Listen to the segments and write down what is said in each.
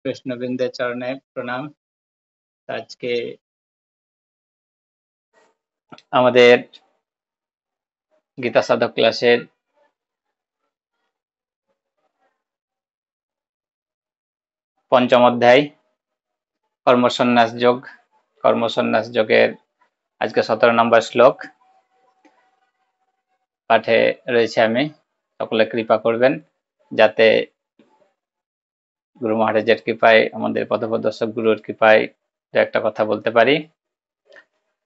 কৃষ্ণবৃন্দের চরণে প্রণাম। আজকে আমাদের গীতা সাধক ক্লাসের পঞ্চম অধ্যায় কর্মসন্ন্যাস যোগ। কর্মসন্ন্যাস যোগের আজকে 17 নম্বর শ্লোক পাঠে রয়েছে। আমি সকলে কৃপা করবেন যাতে গুরু মহারাজের কৃপায়, আমাদের পথপ্রদর্শক গুরুর কৃপায় দু একটা কথা বলতে পারি।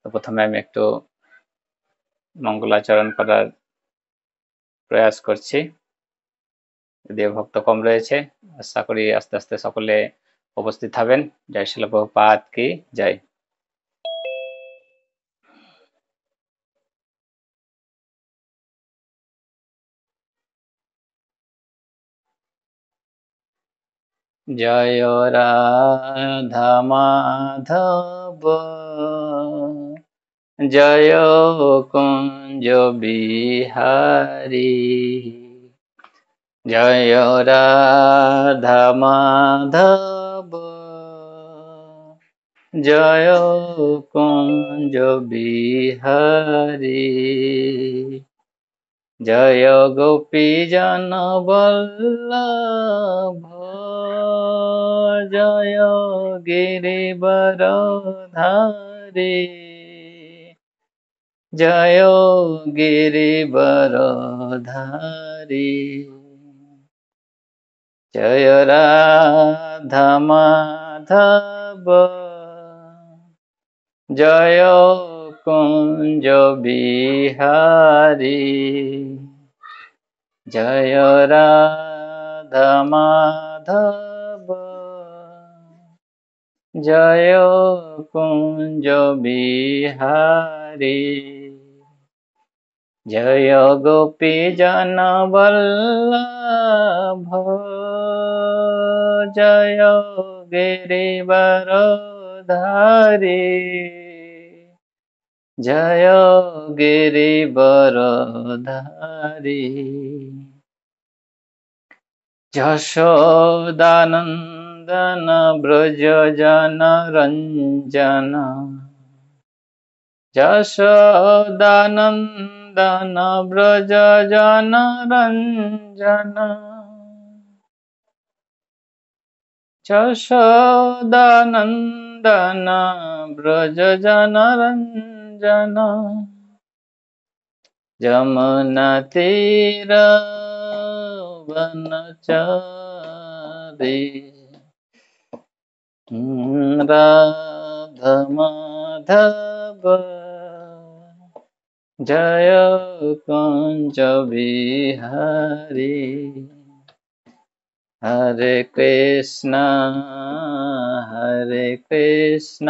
তো প্রথমে আমি একটু মঙ্গলাচরণ করার প্রয়াস করছি। যদিও ভক্ত কম রয়েছে, আশা করি আস্তে আস্তে সকলে উপস্থিত হবেন। জয় শিল প্রভুপাদ কি জয়। জয় রাধা মাধব, জয় কুঞ্জ বিহারী। জয় রাধা মাধব, জয় কুঞ্জ বিহারী। জয় গোপীজন বল্লভ, জয় গিরিবরধারী। জয় গিরিবরধারী। জয় রাধা মাধব, জয় কুঞ্জ বিহারী। জয় রাধা মাধব, জয় কুঞ্জ বিহারী। জয় গোপীজন বল্লভ, জয় গিরিবরধারী। জয় গিরিবরধারী। যশোদানন্দন ব্রজ জন রঞ্জন, যশোদানন্দন ব্রজ জন রঞ্জন। যশোদানন্দন ব্রজ জন রঞ্জন। যমুনা তীর বনচারী, রাধা মাধব, জয় কুঞ্জ বিহারী। হরে কৃষ্ণ হরে কৃষ্ণ,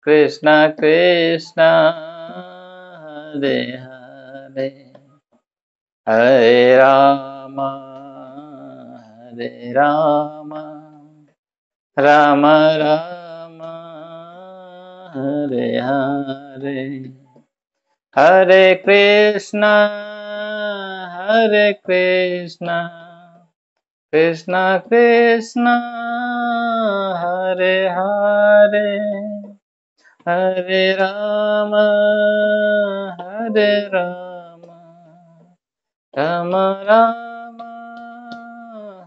কৃষ্ণ কৃষ্ণ হরে হরে, হরে রাম হরে রাম, রাম রাম হরে হরে। হরে কৃষ্ণ হরে কৃষ্ণ, কৃষ্ণ কৃষ্ণ হরে হরে, হরে রাম হরে রাম, রাম রাম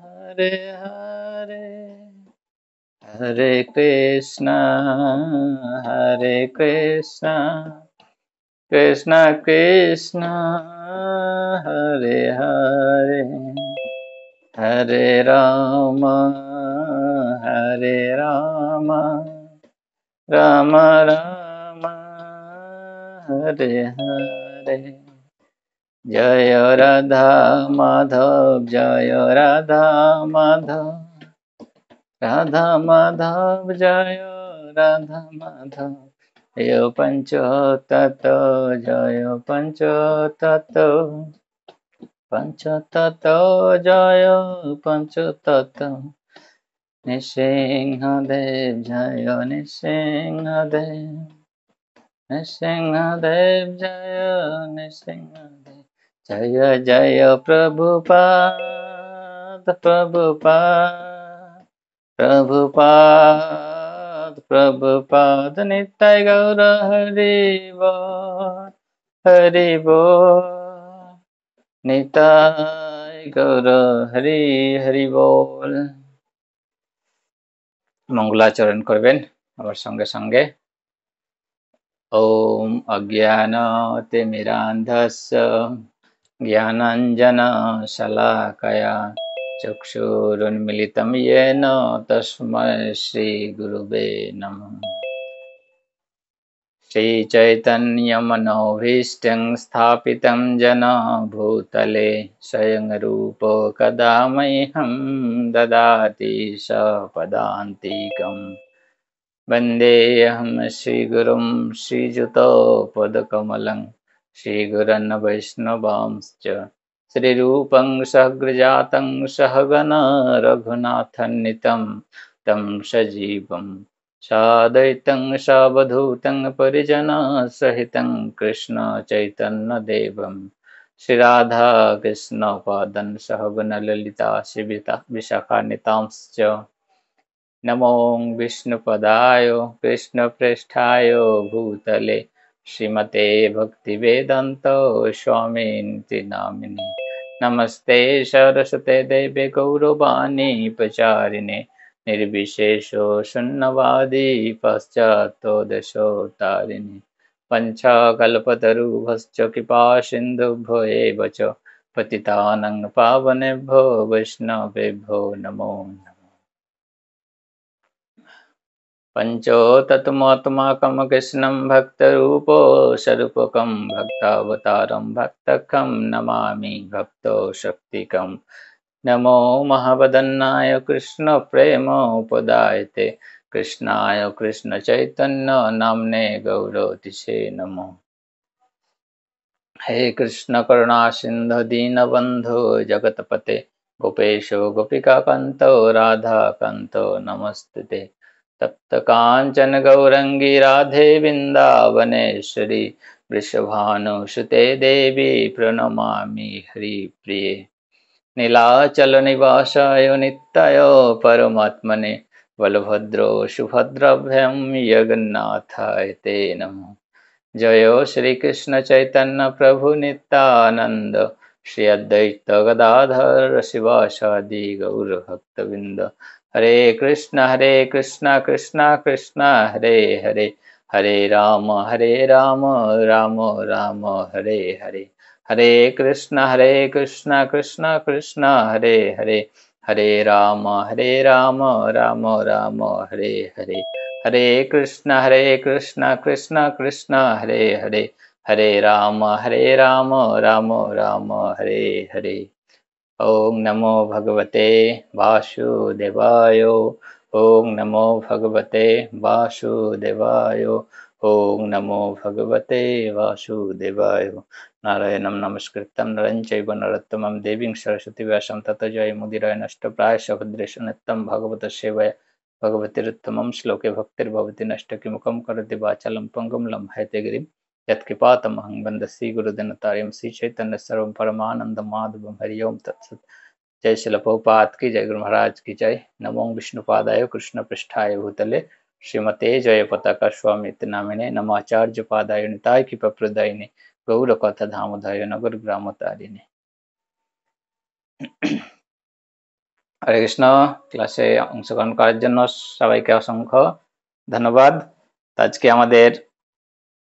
হরে হরে। হরে কৃষ্ণ হরে কৃষ্ণ, কৃষ্ণ কৃষ্ণ হরে হরে, হরে রাম হরে রাম, রাম রাম হরে হরে। জয় রাধা মাধব, জয় রাধা মাধব, রাধা মাধব জয় রাধা মাধব। জয় পঞ্চতত্ত্ব, জয় পঞ্চতত্ত্ব, পঞ্চতত্ত্ব জয় পঞ্চতত্ত্ব। নৃসিংহদেব জয় নৃসিংহদেব, নৃসিংহদেব জয় নৃসিংহদেব। জয় জয় প্রভুপাদ প্রভুপাদ, प्रभुपाद नित्य गौर हरि बोल, हरि बोल, नित्य गौर हरि हरि बोल। मंगलाचरण करबेन आबार संगे संगे। ओम अज्ञानतिमिरान्धस्य ज्ञानाञ्जनशलाकया चक्षुरुन्मिलितं येन तस्मै श्रीगुरुवे नमः। श्रीचैतन्यमनोभीष्टं स्थापितं येन भूतले स्वयं रूप कदा मह्यं ददाति स्वपदान्तिकम्। वन्देऽहं श्रीगुरुं श्रीयुतपदकमलं श्रीगुरन् वैष्णवांश्च श्रीरूपं सहग्रजातं सहगण रघुनाथान्वितं तं सजीवं साद्वैतं सावधूतं परिजनसहितं कृष्ण चैतन्यदेवं श्रीराधा कृष्णपादं सहगण ललिता श्रीविता विशाखान्वितांश्च। नमो विष्णुपदाय कृष्णप्रेष्ठाय भूतले श्रीमते भक्तिवेदांत स्वामिनिति नामिने। नमस्ते सरस्वते देवे गौरवाणी प्रचारिणे निर्विशेषो शून्यवादी पाश्चात्योदशोत्तारिणे। पंचाकल्पतरुभ्यश्च कृपा सिन्धुभ्यो एव च पतितानां पावनेभ्यो वैष्णवेभ्यो नमो नमः। पंचोतत्मात्माकं कृष्णं भक्तरूपो स्वरूपकं भक्तावतारं भक्तकं नमामि भक्तशक्तिकं। नमो महावदन्नाय कृष्णप्रेमोपदायते कृष्णाय कृष्णचैतन्य नाम्ने गौरतिसे नमो। हे कृष्ण करुणा सिंधु दीनबंधु जगतपते गोपेशो गोपिकाकान्तो राधाकान्तो नमस्ते। तप्त कांचन गौरंगी राधे वृंदावनेश्वरी वृषभानुसुते देवी प्रणमामि हरिप्रिये। नीलाचल निवासाय नित्याय परमात्मने बलभद्रो सुभद्राभ्यां जगन्नाथाय ते नमः। जय श्री कृष्ण चैतन्य प्रभु नित्यानंद श्री अद्वैत गदाधर शिवासादि गौर भक्तविंद। हरे कृष्ण कृष्ण कृष्ण हरे हरे हरे राम राम राम हरे हरे। हरे कृष्ण कृष्ण कृष्ण हरे हरे हरे राम राम राम हरे हरे। हरे कृष्ण कृष्ण कृष्ण हरे हरे हरे राम राम राम हरे हरे। ओम नमो भगवते वासुदेवाय। ओम नमो भगवते वासुदेवाय। ओम नमो भगवते वासुदेवाय। नारायणं नमस्कृतं नरं चैव नरोत्तमं देवीं सरस्वतीं व्यासं ततो जयमुदीरये नष्टप्रायश्च भद्रेषु नित्यं भागवतस्य सेवया भगवतीरुत्तमं श्लोके भक्तिर्भवति नष्ट किमुखं करोति वाचालं पङ्गुं लम्घयते गिरिं यत्कृपातमहं वन्दे श्रीगुरुदिनतारिं श्रीचैतन्य सर्वं परमानन्दं माधवं हरि ओम तत्सत्। जय श्रील प्रभुपाद की जय, गुरु महाराज की जय। नमो विष्णुपादाय कृष्ण पृष्ठाय भूतले श्रीमते जय पताका स्वामी नामिने नमाचार्य पादाय निताय की प्रप्रदायिने गौर कथा धामोदय नगर ग्राम तारिणे। हरे कृष्ण। ক্লাসে অংশগ্রহণ করার জন্য সবাইকে অসংখ্য ধন্যবাদ। আজকে আমাদের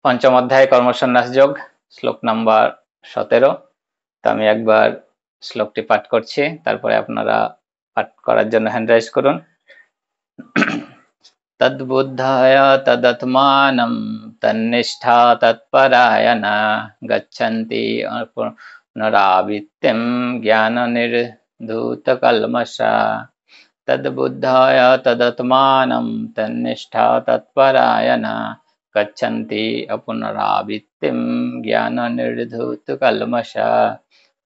পঞ্চম অধ্যায় কর্মসন্ন্যাস যোগ শ্লোক নাম্বার 17। তো আমি একবার শ্লোকটি পাঠ করছি, তারপরে আপনারা পাঠ করার জন্য হ্যান্ড রাইজ করুন। तद्बुद्धाय तदत्मानं तन्निष्ठा तत्परायणा गच्छन्ति पुनरावृत्तिं ज्ञाननिर्धूतकल्मषा। तद्बुद्धाय तदत्मानं तन्निष्ठा तत्परायणा गच्छन्ति पुनरावृत्तिं ज्ञाननिर्धूतकल्मषा।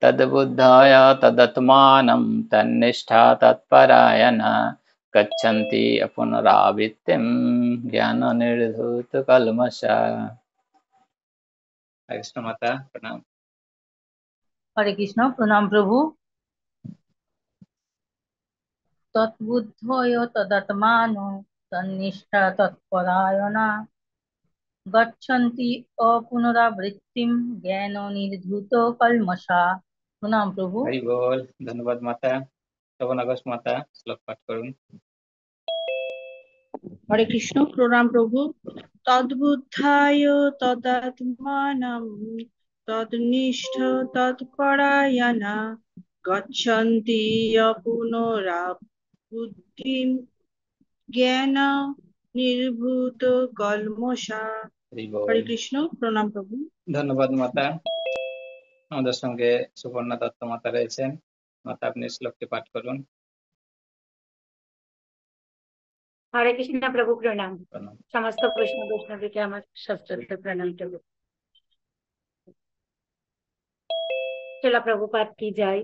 तद्बुद्धाय तदत्मानं तन्निष्ठा तत्परायणा गच्छन्ति पुनरावृत्तिं ज्ञाननिर्धूतकल्मषा। हरे कृष्ण माता प्रणाम। हरे कृष्ण प्रणाम प्रभु। তদ্বুদ্ধয় তদাত্মানো তন্নিষ্ঠা তৎপরায়ণা গচ্ছন্তি অপুনরাবৃত্তিম জ্ঞান নির্ধূত কল্মষা। প্রণাম প্রভু। হরি বল। ধন্যবাদ মাতা। শোভনাগস মাতা শ্লোক পাঠ করুন। হরে কৃষ্ণ। প্রণাম প্রভু। তদ্বুদ্ধায় তদাত্মানম তদনিষ্ঠ তৎপরায়ণা গচ্ছন্তি পুনরাবৃত্তিম জ্ঞান নির্ভূত কল্মষা। হরি বল। হরে কৃষ্ণ। প্রণাম প্রভু। ধন্যবাদ মাতা। আমাদের সঙ্গে সুপর্ণা দত্ত মাতা রয়েছেন। মাতা আপনি শ্লোকটি পাঠ করুন। हरे कृष्ण प्रभु। प्रणाम। প্রণাম। समस्त वैष्णव वैष्णवी के আমার সশ্রদ্ধ प्रणाम प्रभु। चला प्रभुपाद की जाय।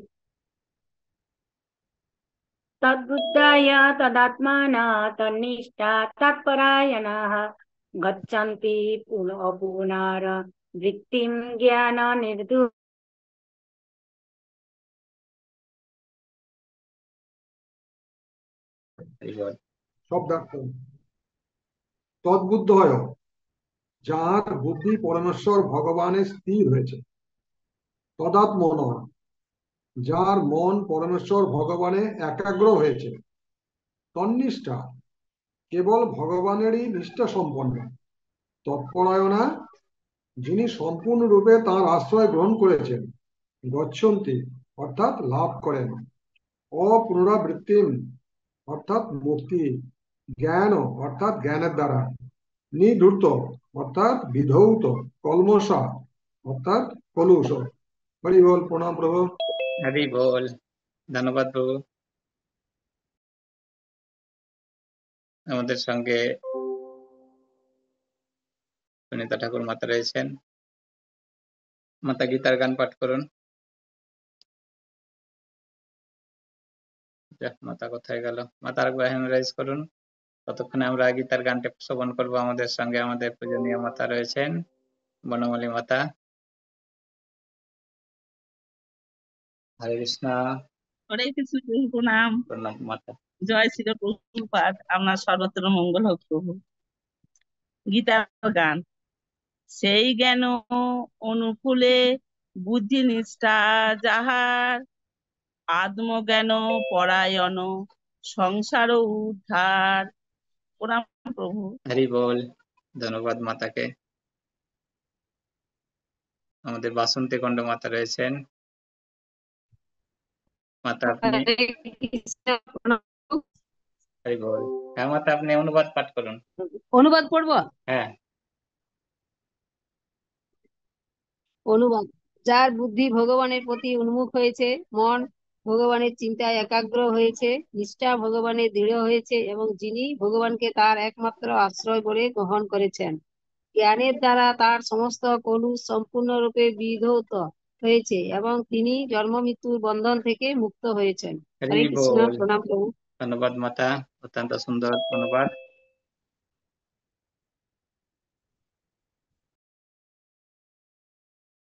तद्बुद्धाय तदात्माना तन्निष्ठा तत्परायणाः गच्छन्ति पुनरावृत्तिं ज्ञान निर्धूत। হরি বল। শব্দার্থ তদ্বুদ্ধ হয়, যার বুদ্ধি পরমেশ্বর ভগবানের স্থির হয়েছে। তদাত্মন, যার মন পরমেশ্বর ভগবানে একাগ্র হয়েছে। তন্নিষ্ঠা, কেবল ভগবানেরই নিষ্ঠা সম্পন্ন। তৎপরায়ণা, যিনি সম্পূর্ণরূপে তাঁর আশ্রয় গ্রহণ করেছেন। গচ্ছন্তি, অর্থাৎ লাভ করেন। অপুনরাবৃত্তিম, অর্থাৎ মুক্তি। জ্ঞান, অর্থাৎ জ্ঞানের দ্বারা। নিধূত, অর্থাৎ বিধৌত। কলমষা, অর্থাৎ কলুষ। হরি বল। প্রণাম প্রভু। হরি বল। ধন্যবাদ প্রভু। আমাদের সঙ্গে সুনিতা ঠাকুর মাতা রয়েছেন। মাতা গীতার গান পাঠ করুন। মাতা কোথায় গেল? মাতা আরেকবার হ্যান্ড রাইজ করুন। ততক্ষণে আমরা গীতার গানটি শ্রবণ করবো। আমাদের সঙ্গে আমাদের পূজনীয় মাতা রয়েছেন, বনমালী মাতা। হরে কৃষ্ণ। হরে কৃষ্ণ প্রভু। প্রণাম। প্রণাম মাতা। জয় শ্রী প্রভুপাদ, আপনার সর্বত্র মঙ্গল হোক প্রভু। গীতার গান। সেই জ্ঞান অনুকূলে বুদ্ধি নিষ্ঠা যাহার, আত্মজ্ঞান পরায়ণ সংসার উদ্ধার। প্রণাম প্রভু। হরি বল। ধন্যবাদ মাতাকে। আমাদের বাসন্তী কণ্ড মাতা রয়েছেন। মাতা আপনি হরি বল। হ্যাঁ মাতা, আপনি অনুবাদ পাঠ করুন। অনুবাদ পড়বো? হ্যাঁ। অনুবাদ। যার বুদ্ধি ভগবানের প্রতি উন্মুখ হয়েছে, মন ভগবানের চিন্তায় একাগ্র হয়েছে, নিষ্ঠা ভগবানের দৃঢ় হয়েছে এবং যিনি ভগবানকে তার একমাত্র আশ্রয় বলে গ্রহণ করেছেন, জ্ঞানের দ্বারা তার সমস্ত কলুষ সম্পূর্ণরূপে বিধৌত হয়েছে এবং তিনি জন্ম মৃত্যুর বন্ধন থেকে মুক্ত হয়েছেন। হরে হরি কৃষ্ণ। বল। প্রণাম প্রভু। ধন্যবাদ মাতা, অত্যন্ত সুন্দর অনুবাদ।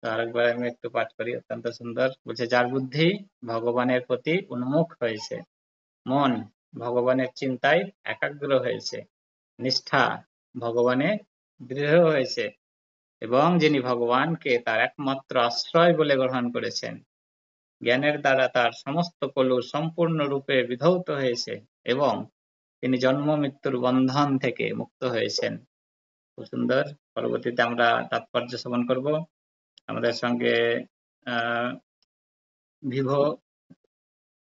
আরেকবার আমি একটু পাঠ করি। অত্যন্ত সুন্দর বলছে, যার বুদ্ধি ভগবানের প্রতি উন্মুখ হয়েছে, মন ভগবানের চিন্তায় একাগ্র হয়েছে, নিষ্ঠা ভগবানে দৃঢ় হয়েছে এবং যিনি ভগবানকে তার একমাত্র আশ্রয় বলে গ্রহণ করেছেন, জ্ঞানের দ্বারা তার সমস্ত কলুষ সম্পূর্ণরূপে বিধৌত হয়েছে এবং তিনি জন্ম মৃত্যুর বন্ধন থেকে মুক্ত হয়েছেন। খুব সুন্দর। পরবর্তীতে আমরা তাৎপর্য শ্রবণ করব। আমাদের সঙ্গে ভিভো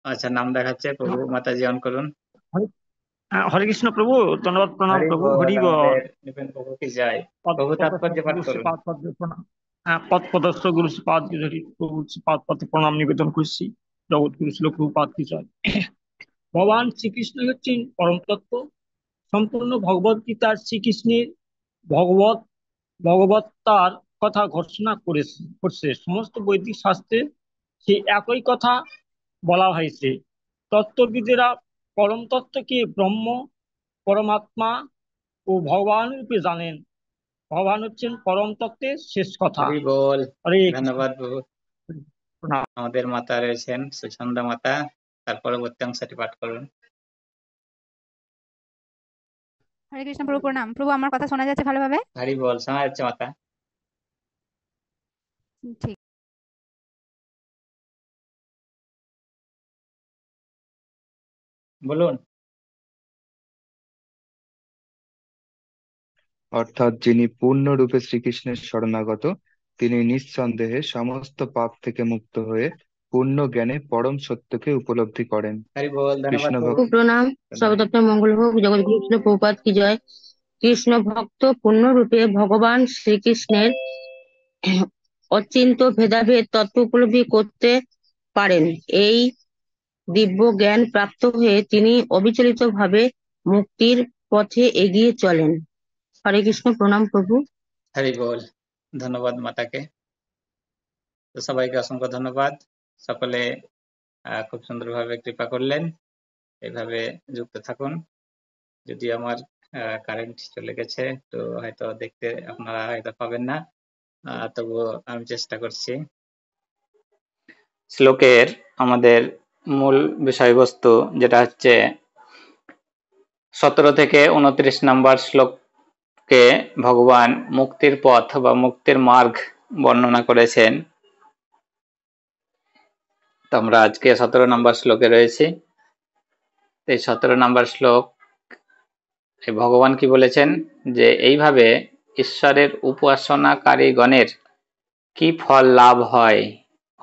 আচ্ছা নাম দেখাচ্ছে, প্রভু মাতাজি অন করুন। হরে কৃষ্ণ প্রভু। ধন্যবাদ। প্রণাম প্রভু। হরি বল। আমাদের নিপেন প্রভু কি যায়, প্রভু তাৎপর্য পাঠ করুন। পদস্থ গুরু শ্রীপাদ প্রভু শ্রীপাদ পথে প্রণাম নিবেদন করছি। জগৎ গুরু শ্রীল প্রভুপাদ কি জয়। ভগবান শ্রীকৃষ্ণ হচ্ছেন পরম তত্ত্ব। সম্পূর্ণ ভগবত গীতার শ্রীকৃষ্ণের ভগবত্তার কথা ঘোষণা করছে। সমস্ত বৈদিক শাস্ত্রে সেই একই কথা বলা হয়েছে। তত্ত্ববিদেরা পরম তত্ত্বকে ব্রহ্ম, পরমাত্মা ও ভগবান রূপে জানেন। ভগবান হচ্ছেন পরম তত্ত্বের শেষ কথা। হরি বল। হরে কৃষ্ণ। ধন্যবাদ প্রভু। আমাদের মাতা রয়েছেন সুছন্দা মাতা, তার পরবর্তী অংশটি পাঠ করুন। হরে কৃষ্ণ প্রভু, প্রণাম প্রভু। আমার কথা শোনা যাচ্ছে ভালোভাবে? হরি বল, শোনা যাচ্ছে মাতা। ঠিক। বলুন। অর্থাৎ যিনি পূর্ণরূপে শ্রীকৃষ্ণের শরণাগত, তিনি নিঃসন্দেহে সমস্ত পাপ থেকে মুক্ত হয়ে পূর্ণ জ্ঞানে পরম সত্যকে উপলব্ধি করেন। হরি বল, ধন্যবাদ কৃষ্ণ প্রভু। ভক্ত প্রণাম। সর্বদত্ত মঙ্গল হোক, জগৎ কৃষ্ণ প্রভুপাদ কি জয়। কৃষ্ণ ভক্ত পূর্ণরূপে ভগবান শ্রীকৃষ্ণের অচিন্ত ভেদাভেদ তত্ত্ব উপলব্ধি করতে পারেন। এই দিব্য জ্ঞান প্রাপ্ত হয়ে তিনি অবিচলিত ভাবে মুক্তির পথে এগিয়ে চলেন। হরে কৃষ্ণ, প্রণাম প্রভু। হরি বল, ধন্যবাদ মাতাকে। তো সবাইকে অসংখ্য ধন্যবাদ। সকলে খুব সুন্দরভাবে কৃপা করলেন। এইভাবে যুক্ত থাকুন। যদি আমার কারেন্ট চলে গেছে তো হয়তো দেখতে আপনারা হয়তো পাবেন না, তবুও আমি চেষ্টা করছি। শ্লোকের আমাদের মূল বিষয়বস্তু যেটা হচ্ছে 17 থেকে 29 নম্বর শ্লোককে ভগবান মুক্তির পথ বা মুক্তির মার্গ বর্ণনা করেছেন। তো আমরা আজকে 17 নম্বর শ্লোকে রয়েছি। এই 17 নম্বর শ্লোক ভগবান কি বলেছেন যে এইভাবে ঈশ্বরের উপাসনাকারী গণের কি ফল লাভ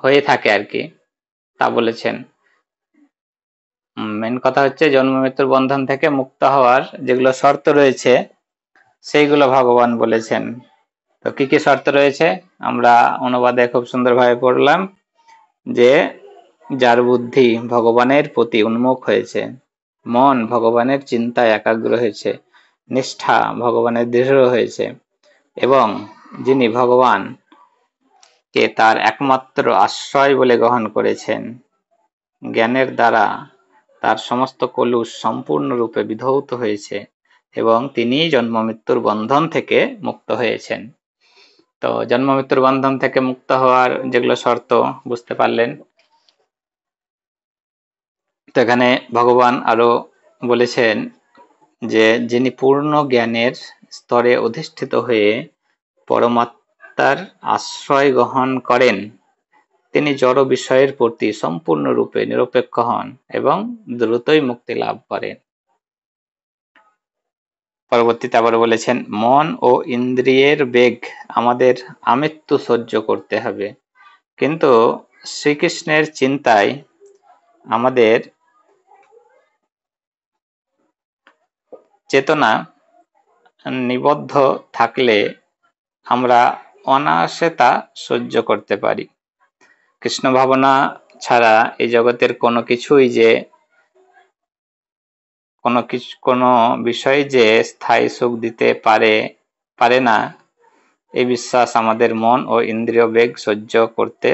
হয়ে থাকে আর কি, তা বলেছেন। মেন কথা হচ্ছে জন্ম মৃত্যুর বন্ধন থেকে মুক্ত হওয়ার যেগুলো শর্ত রয়েছে সেইগুলো ভগবান বলেছেন। তো কি কি শর্ত রয়েছে আমরা অনুবাদে খুব সুন্দরভাবে পড়লাম যে যার বুদ্ধি ভগবানের প্রতি উন্মুখ হয়েছে, মন ভগবানের চিন্তায় একাগ্র হয়েছে, নিষ্ঠা ভগবানের দৃঢ় হয়েছে, এবং যিনি ভগবান কে তার একমাত্র আশ্রয় বলে গ্রহণ করেছেন, জ্ঞানের দ্বারা তার সমস্ত কলুষ সম্পূর্ণরূপে বিধৌত হয়েছে এবং তিনি জন্ম মৃত্যুর বন্ধন থেকে মুক্ত হয়েছেন। তো জন্ম মৃত্যুর বন্ধন থেকে মুক্ত হওয়ার যেগুলো শর্ত বুঝতে পারলেন। তো এখানে ভগবান আরো বলেছেন যে যিনি পূর্ণ জ্ঞানের স্তরে অধিষ্ঠিত হয়ে পরমাত্মার আশ্রয় গ্রহণ করেন, তিনি জড় বিষয়ের প্রতি সম্পূর্ণরূপে নিরপেক্ষ হন এবং দ্রুতই মুক্তি লাভ করেন। পরবর্তীতে আবার বলেছেন মন ও ইন্দ্রিয়ের বেগ আমাদের আমৃত্যু সহ্য করতে হবে, কিন্তু শ্রীকৃষ্ণের চিন্তায় আমাদের চেতনা নিবদ্ধ থাকলে আমরা অনায়াসে তা সহ্য করতে পারি। কৃষ্ণ ভাবনা ছাড়া এই জগতের কোনো বিষয় যে স্থায়ী সুখ দিতে পারে না, এই বিশ্বাস আমাদের মন ও ইন্দ্রিয় বেগ সহ্য করতে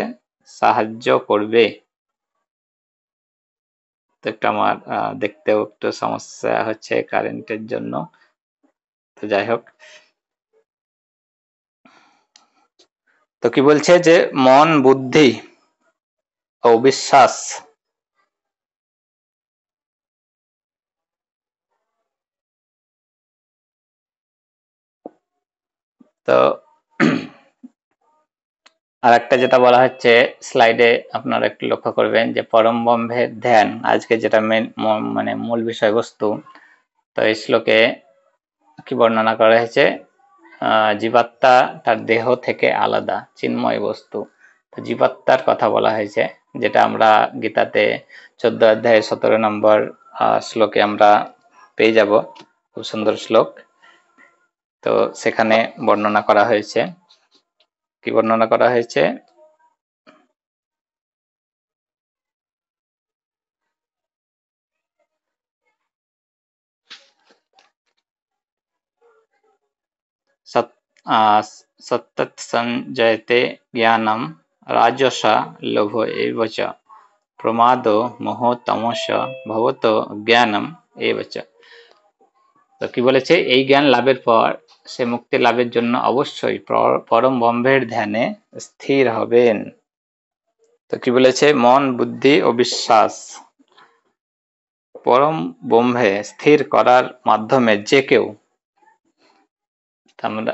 সাহায্য করবে। তো একটা আমার দেখতেও একটু সমস্যা হচ্ছে কারেন্টের জন্য, তো যাই হোক। তো কি বলছে যে মন, বুদ্ধি ও বিশ্বাস তো আর একটা যেটা বলা হচ্ছে স্লাইডে আপনারা একটু লক্ষ্য করবেন যে পরম ব্রহ্মের ধ্যান, আজকে যেটা মানে মূল বিষয়বস্তু। তো এই শ্লোকে কি বর্ণনা করা হয়েছে, জীবাত্মা তার দেহ থেকে আলাদা চিন্ময় বস্তু। তো জীবাত্মার কথা বলা হয়েছে, যেটা আমরা গীতাতে 14 অধ্যায়ে 17 নম্বর শ্লোকে আমরা পেয়ে যাব। খুব সুন্দর শ্লোক। তো সেখানে বর্ণনা করা হয়েছে, কি বর্ণনা করা হয়েছে, सत्तत् संजयते ज्ञानम राजसा लोभ एव च प्रमादो मोह तमस भवतो ज्ञानम एव च। তো কি বলেছে, এই জ্ঞান লাভের পর সে মুক্তি লাভের জন্য অবশ্যই পরম ব্রহ্মের ধ্যানে স্থির হবেন। তো কি বলেছে, মন, বুদ্ধি ও বিশ্বাস পরম ব্রহ্মে স্থির করার মাধ্যমে যে কেউ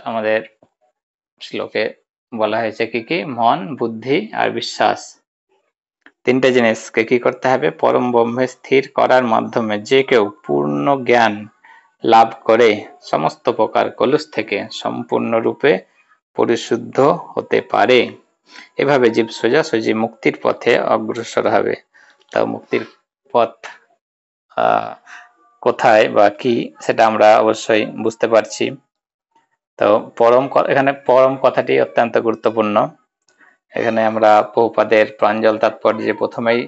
আমাদের শ্লোকে বলা হয়েছে কি কি? মন, বুদ্ধি আর বিশ্বাস, তিনটে জিনিসকে কি করতে হবে? পরম ব্রহ্মে স্থির করার মাধ্যমে যে কেউ পূর্ণ জ্ঞান লাভ করে সমস্ত প্রকার কলুষ থেকে সম্পূর্ণরূপে পরিশুদ্ধ হতে পারে। এভাবে জীব সোজাসুজি মুক্তির পথে অগ্রসর হবে। তা মুক্তির পথ কোথায় বা কি সেটা আমরা অবশ্যই বুঝতে পারছি। তো এখানে পরম কথাটি অত্যন্ত গুরুত্বপূর্ণ। এখানে আমরা প্রভুপাদের প্রাঞ্জল তাৎপর্যে প্রথমেই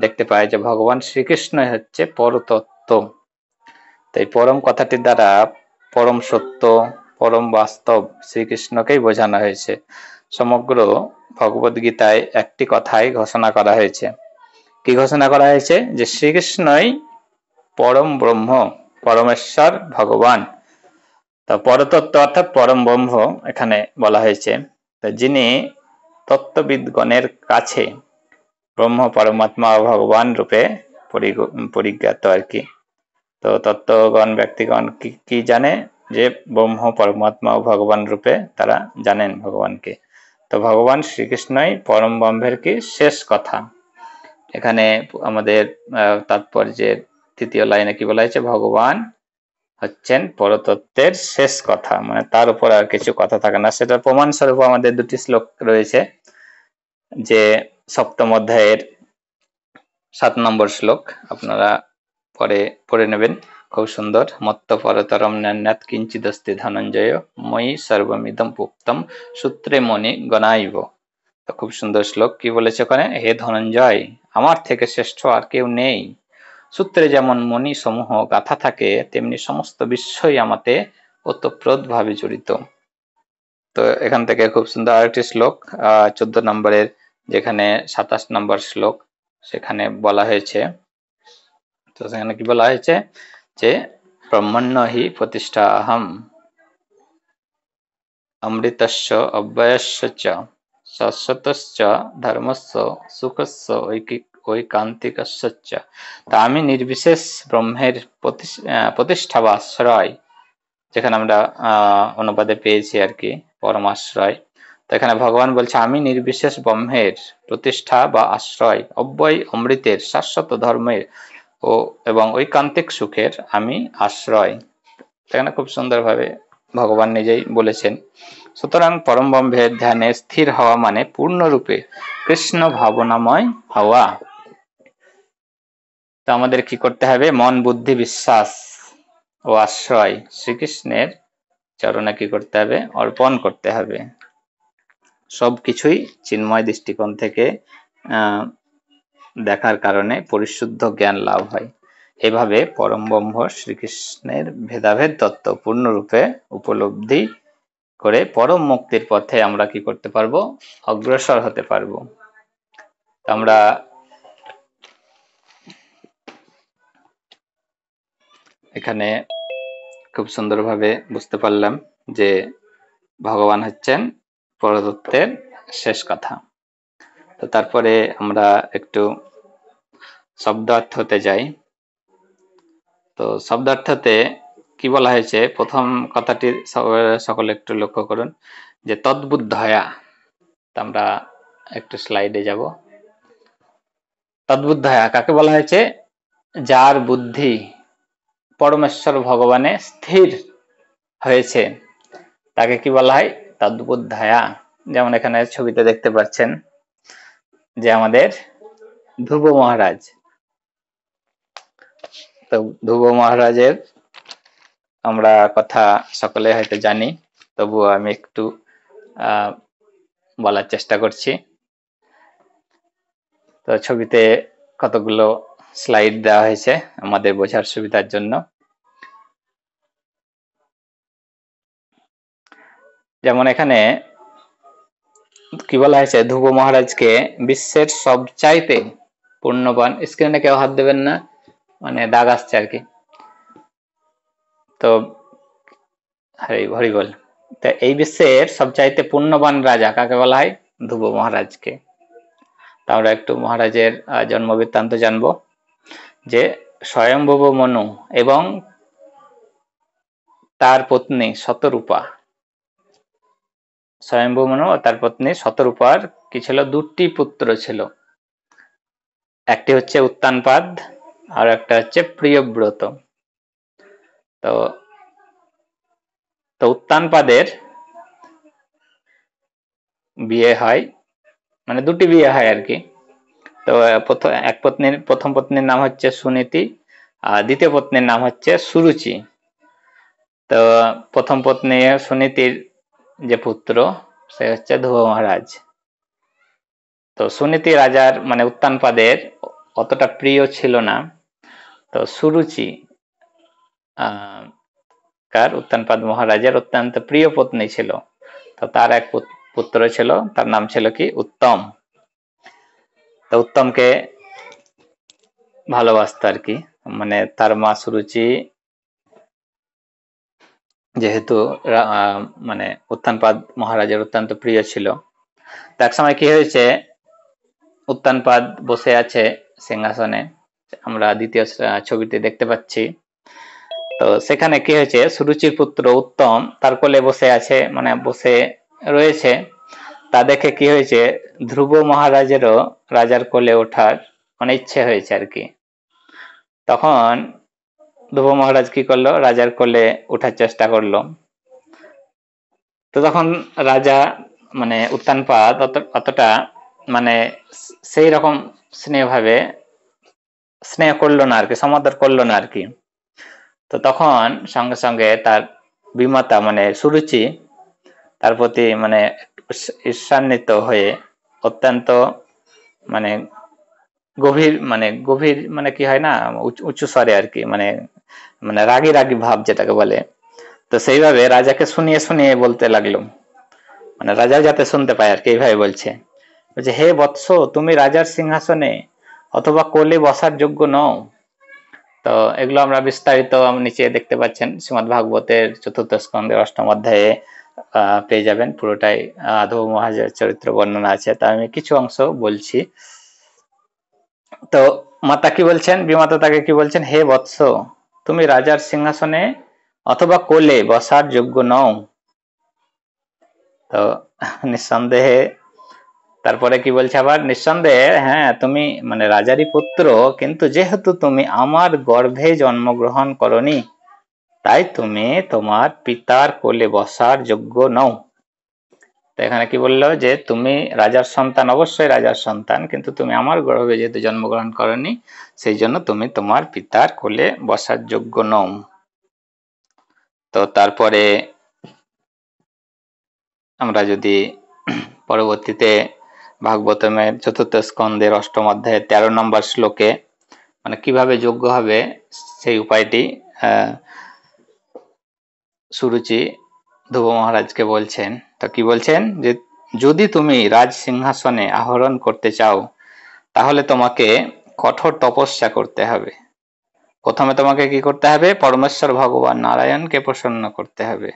দেখতে পাই যে ভগবান শ্রীকৃষ্ণই হচ্ছে পরতত্ত্ব। তাই পরম কথাটির দ্বারা পরম সত্য, পরম বাস্তব শ্রীকৃষ্ণকেই বোঝানো হয়েছে। সমগ্র ভগবদ গীতায় একটি কথাই ঘোষণা করা হয়েছে। কি ঘোষণা করা হয়েছে? যে শ্রীকৃষ্ণই পরম ব্রহ্ম, পরমেশ্বর ভগবান। তা পরতত্ত্ব অর্থাৎ পরম ব্রহ্ম এখানে বলা হয়েছে। যিনি তত্ত্ববিদগণের কাছে ব্রহ্ম, পরমাত্মা ও ভগবান রূপে পরিজ্ঞাত আর কি। তো তত্ত্বগণ ব্যক্তিগণ কি জানে? যে ব্রহ্ম, পরমাত্মা ও ভগবান রূপে তারা জানেন ভগবানকে। তো ভগবান শ্রীকৃষ্ণই পরম ব্রহ্মের কি শেষ কথা। এখানে আমাদের তাৎপর্যের তৃতীয় লাইনে কি বলা হয়েছে? ভগবান হচ্ছেন পরতত্ত্বের শেষ কথা, মানে তার উপর আর কিছু কথা থাকে না। সেটা প্রমাণ স্বরূপ আমাদের দুটি শ্লোক রয়েছে, যে সপ্তম অধ্যায়ের 7 নম্বর শ্লোক আপনারা পরে পড়ে নেবেন, খুব সুন্দর। মত্ত পরতরম নান্যাৎ কিঞ্চিদস্তি ধনঞ্জয় ময়ি সর্বমিদম উক্তম সূত্রে মনি গণাইব। তো খুব সুন্দর শ্লোক। কি বলেছে ওখানে? হে ধনঞ্জয়, আমার থেকে শ্রেষ্ঠ আর কেউ নেই। সূত্রে যেমন মণি সমূহ গাথা থাকে, তেমনি সমস্ত বিশ্বই আমাতে ওতপ্রোত ভাবে জড়িত। তো এখান থেকে খুব সুন্দর আরেকটি শ্লোক 14 নম্বরের, যেখানে 27 নম্বর শ্লোক, সেখানে বলা হয়েছে। তো সেখানে কি বলা হয়েছে? যে ব্রহ্মণ্য হি প্রতিষ্ঠা অহম অমৃতস্য অব্যয়স্য চ শাশ্বতস্য ধর্মস্য সুখস্য ঐকান্তিকস্য চ। তা আমি নির্বিশেষ ব্রহ্মের প্রতিষ্ঠা বা আশ্রয়, যেখানে আমরা অনুবাদে পেয়েছি আর কি পরমাশ্রয়। তো এখানে ভগবান বলছে আমি নির্বিশেষ ব্রহ্মের প্রতিষ্ঠা বা আশ্রয়, অব্যয় অমৃতের, শাশ্বত ধর্মের এবং ঐকান্তিক সুখের আমি আশ্রয়। এখানে খুব সুন্দরভাবে ভগবান নিজেই বলেছেন। সুতরাং পরম ব্রহ্মের ধ্যানে স্থির হওয়া মানে পূর্ণরূপে কৃষ্ণ ভাবনাময় হওয়া। তো আমাদের কি করতে হবে? মন, বুদ্ধি, বিশ্বাস ও আশ্রয় শ্রীকৃষ্ণের চরণে কি করতে হবে? অর্পণ করতে হবে। সবকিছুই চিন্ময় দৃষ্টিকোণ থেকে দেখার কারণে পরিশুদ্ধ জ্ঞান লাভ হয়। এভাবে পরম ব্রহ্ম শ্রীকৃষ্ণের ভেদাভেদ তত্ত্ব পূর্ণরূপে উপলব্ধি করে পরম মুক্তির পথে আমরা কি করতে পারবো? অগ্রসর হতে পারবো। আমরা এখানে খুব সুন্দরভাবে বুঝতে পারলাম যে ভগবান হচ্ছেন পরতত্ত্বের শেষ কথা। তো তারপরে আমরা একটু শব্দার্থতে যাই। তো শব্দার্থতে কি বলা হয়েছে? প্রথম কথাটি সকলে একটু লক্ষ্য করুন, যে তদ্বুদ্ধয়া। আমরা একটু স্লাইডে যাব। তদ্বুদ্ধয়া কাকে বলা হয়েছে? যার বুদ্ধি পরমেশ্বর ভগবানে স্থির হয়েছে তাকে কি বলা হয়? তদ্বুদ্ধয়া। যেমন এখানে ছবিতে দেখতে পাচ্ছেন যে আমাদের ধ্রুব মহারাজ। তো ধ্রুব মহারাজের আমরা কথা সকলে হয়তো জানি, তবুও আমি একটু বলার চেষ্টা করছি। তো ছবিতে কতগুলো স্লাইড দেওয়া হয়েছে আমাদের বোঝার সুবিধার জন্য। যেমন এখানে কি বলা হয়েছে? ধ্রুব মহারাজকে বিশ্বের সবচাইতে পুণ্যবান, স্ক্রিনে কেউ হাত দেবেন না, মানে দাগ আসছে আর কি। তো হরি বল। তো এই বিশ্বের সবচাইতে পুণ্যবান রাজা কাকে বলা হয়? ধ্রুব মহারাজকে। তা আমরা একটু মহারাজের জন্ম বৃত্তান্ত জানবো, যে স্বয়ংভুব মনু এবং তার পত্নী শতরূপা, স্বয়ম্ভু মনু ও তার পত্নী শতরূপার কি ছিল, দুটি পুত্র ছিল। একটি হচ্ছে উত্তানপাদ আর একটা হচ্ছে প্রিয়ব্রত। তো তো উত্তানপাদের বিয়ে হয়, মানে দুটি বিয়ে হয় আর কি। তো প্রথম পত্নীর নাম হচ্ছে সুনীতি আর দ্বিতীয় পত্নীর নাম হচ্ছে সুরুচি। তো প্রথম পত্নী সুনীতির যে পুত্র সে হচ্ছে ধ্রুব মহারাজ। তো সুনীতি রাজার মানে উত্তানপাদের অতটা প্রিয় ছিল না। তো সুরুচি কার উত্তানপাদ মহারাজের অত্যন্ত প্রিয় পত্নী ছিল। তো তার এক পুত্র ছিল, তার নাম ছিল কি উত্তম। তো উত্তমকে ভালোবাসত আর কি, মানে তার মা সুরুচি যেহেতু মানে উত্তানপাদ মহারাজের অত্যন্ত প্রিয় ছিল। তো এক সময় কি হয়েছে, উত্তানপাদ বসে আছে সিংহাসনে, আমরা দ্বিতীয় ছবিতে দেখতে পাচ্ছি। তো সেখানে কি হয়েছে, সুরুচির পুত্র উত্তম তার কোলে বসে আছে, মানে বসে রয়েছে। তা দেখে কি হয়েছে, ধ্রুব মহারাজেরও রাজার কোলে ওঠার মানে ইচ্ছে হয়েছে আর কি। তখন ধ্রুব মহারাজ কি করলো, রাজার কোলে ওঠার চেষ্টা করলো। তো তখন রাজা মানে উত্তানপাদ অতটা মানে সেই রকম স্নেহ করলো না আর কি, সমাদর করলো না আর কি। তো তখন সঙ্গে সঙ্গে তার বিমাতা মানে সুরুচি তার প্রতি মানে ঈর্ষান্বিত হয়ে অত্যন্ত মানে গভীর মানে কি হয় না, উঁচু স্বরে আর কি, মানে মানে রাগী রাগী ভাব যেটাকে বলে। তো সেইভাবে রাজাকে শুনিয়ে শুনিয়ে বলতে লাগলো, মানে রাজা যাতে শুনতে পায় আর কি, এইভাবে বলছে যে হে বৎস, তুমি রাজার সিংহাসনে অথবা কোলে বসার যোগ্য নও। তো এগুলো আমরা বিস্তারিত নিচে দেখতে পাচ্ছেন শ্রীমদ্ ভাগবতের 4th স্কন্ধের 8ম অধ্যায়ে পেয়ে যাবেন, পুরোটাই ধ্রুব মহারাজের চরিত্র বর্ণনা আছে। তা আমি কিছু অংশ বলছি। তো মাতা কি বলছেন, বিমাতা তাকে কি বলছেন, হে বৎস, তুমি রাজার সিংহাসনে অথবা কোলে বসার যোগ্য নও। তো নিঃসন্দেহে তারপরে কি বলছে আবার, নিঃসন্দেহে হ্যাঁ তুমি মানে রাজারই পুত্র, কিন্তু যেহেতু তুমি আমার গর্ভে জন্মগ্রহণ করনি তাই তুমি তোমার পিতার কোলে বসার যোগ্য নও। তো এখানে কি বললো যে তুমি রাজার সন্তান, অবশ্যই রাজার সন্তান, কিন্তু তুমি আমার গর্ভে যেহেতু জন্মগ্রহণ করনি সেই জন্য তুমি তোমার পিতার কোলে বসার যোগ্য নও। তো তারপরে আমরা যদি পরবর্তীতে ভাগবতমের 4th স্কন্ধের 8ম অধ্যায়ের 13 নম্বর শ্লোকে মানে কিভাবে যোগ্য হবে সেই উপায়টি সুরুচি ধ্রুব মহারাজকে বলছেন। তো কি বলছেন, যে যদি তুমি রাজ সিংহাসনে আরোহণ করতে চাও তাহলে তোমাকে কঠোর তপস্যা করতে হবে। প্রথমে তোমাকে কি করতে হবে, পরমেশ্বর ভগবান নারায়ণকে প্রসন্ন করতে হবে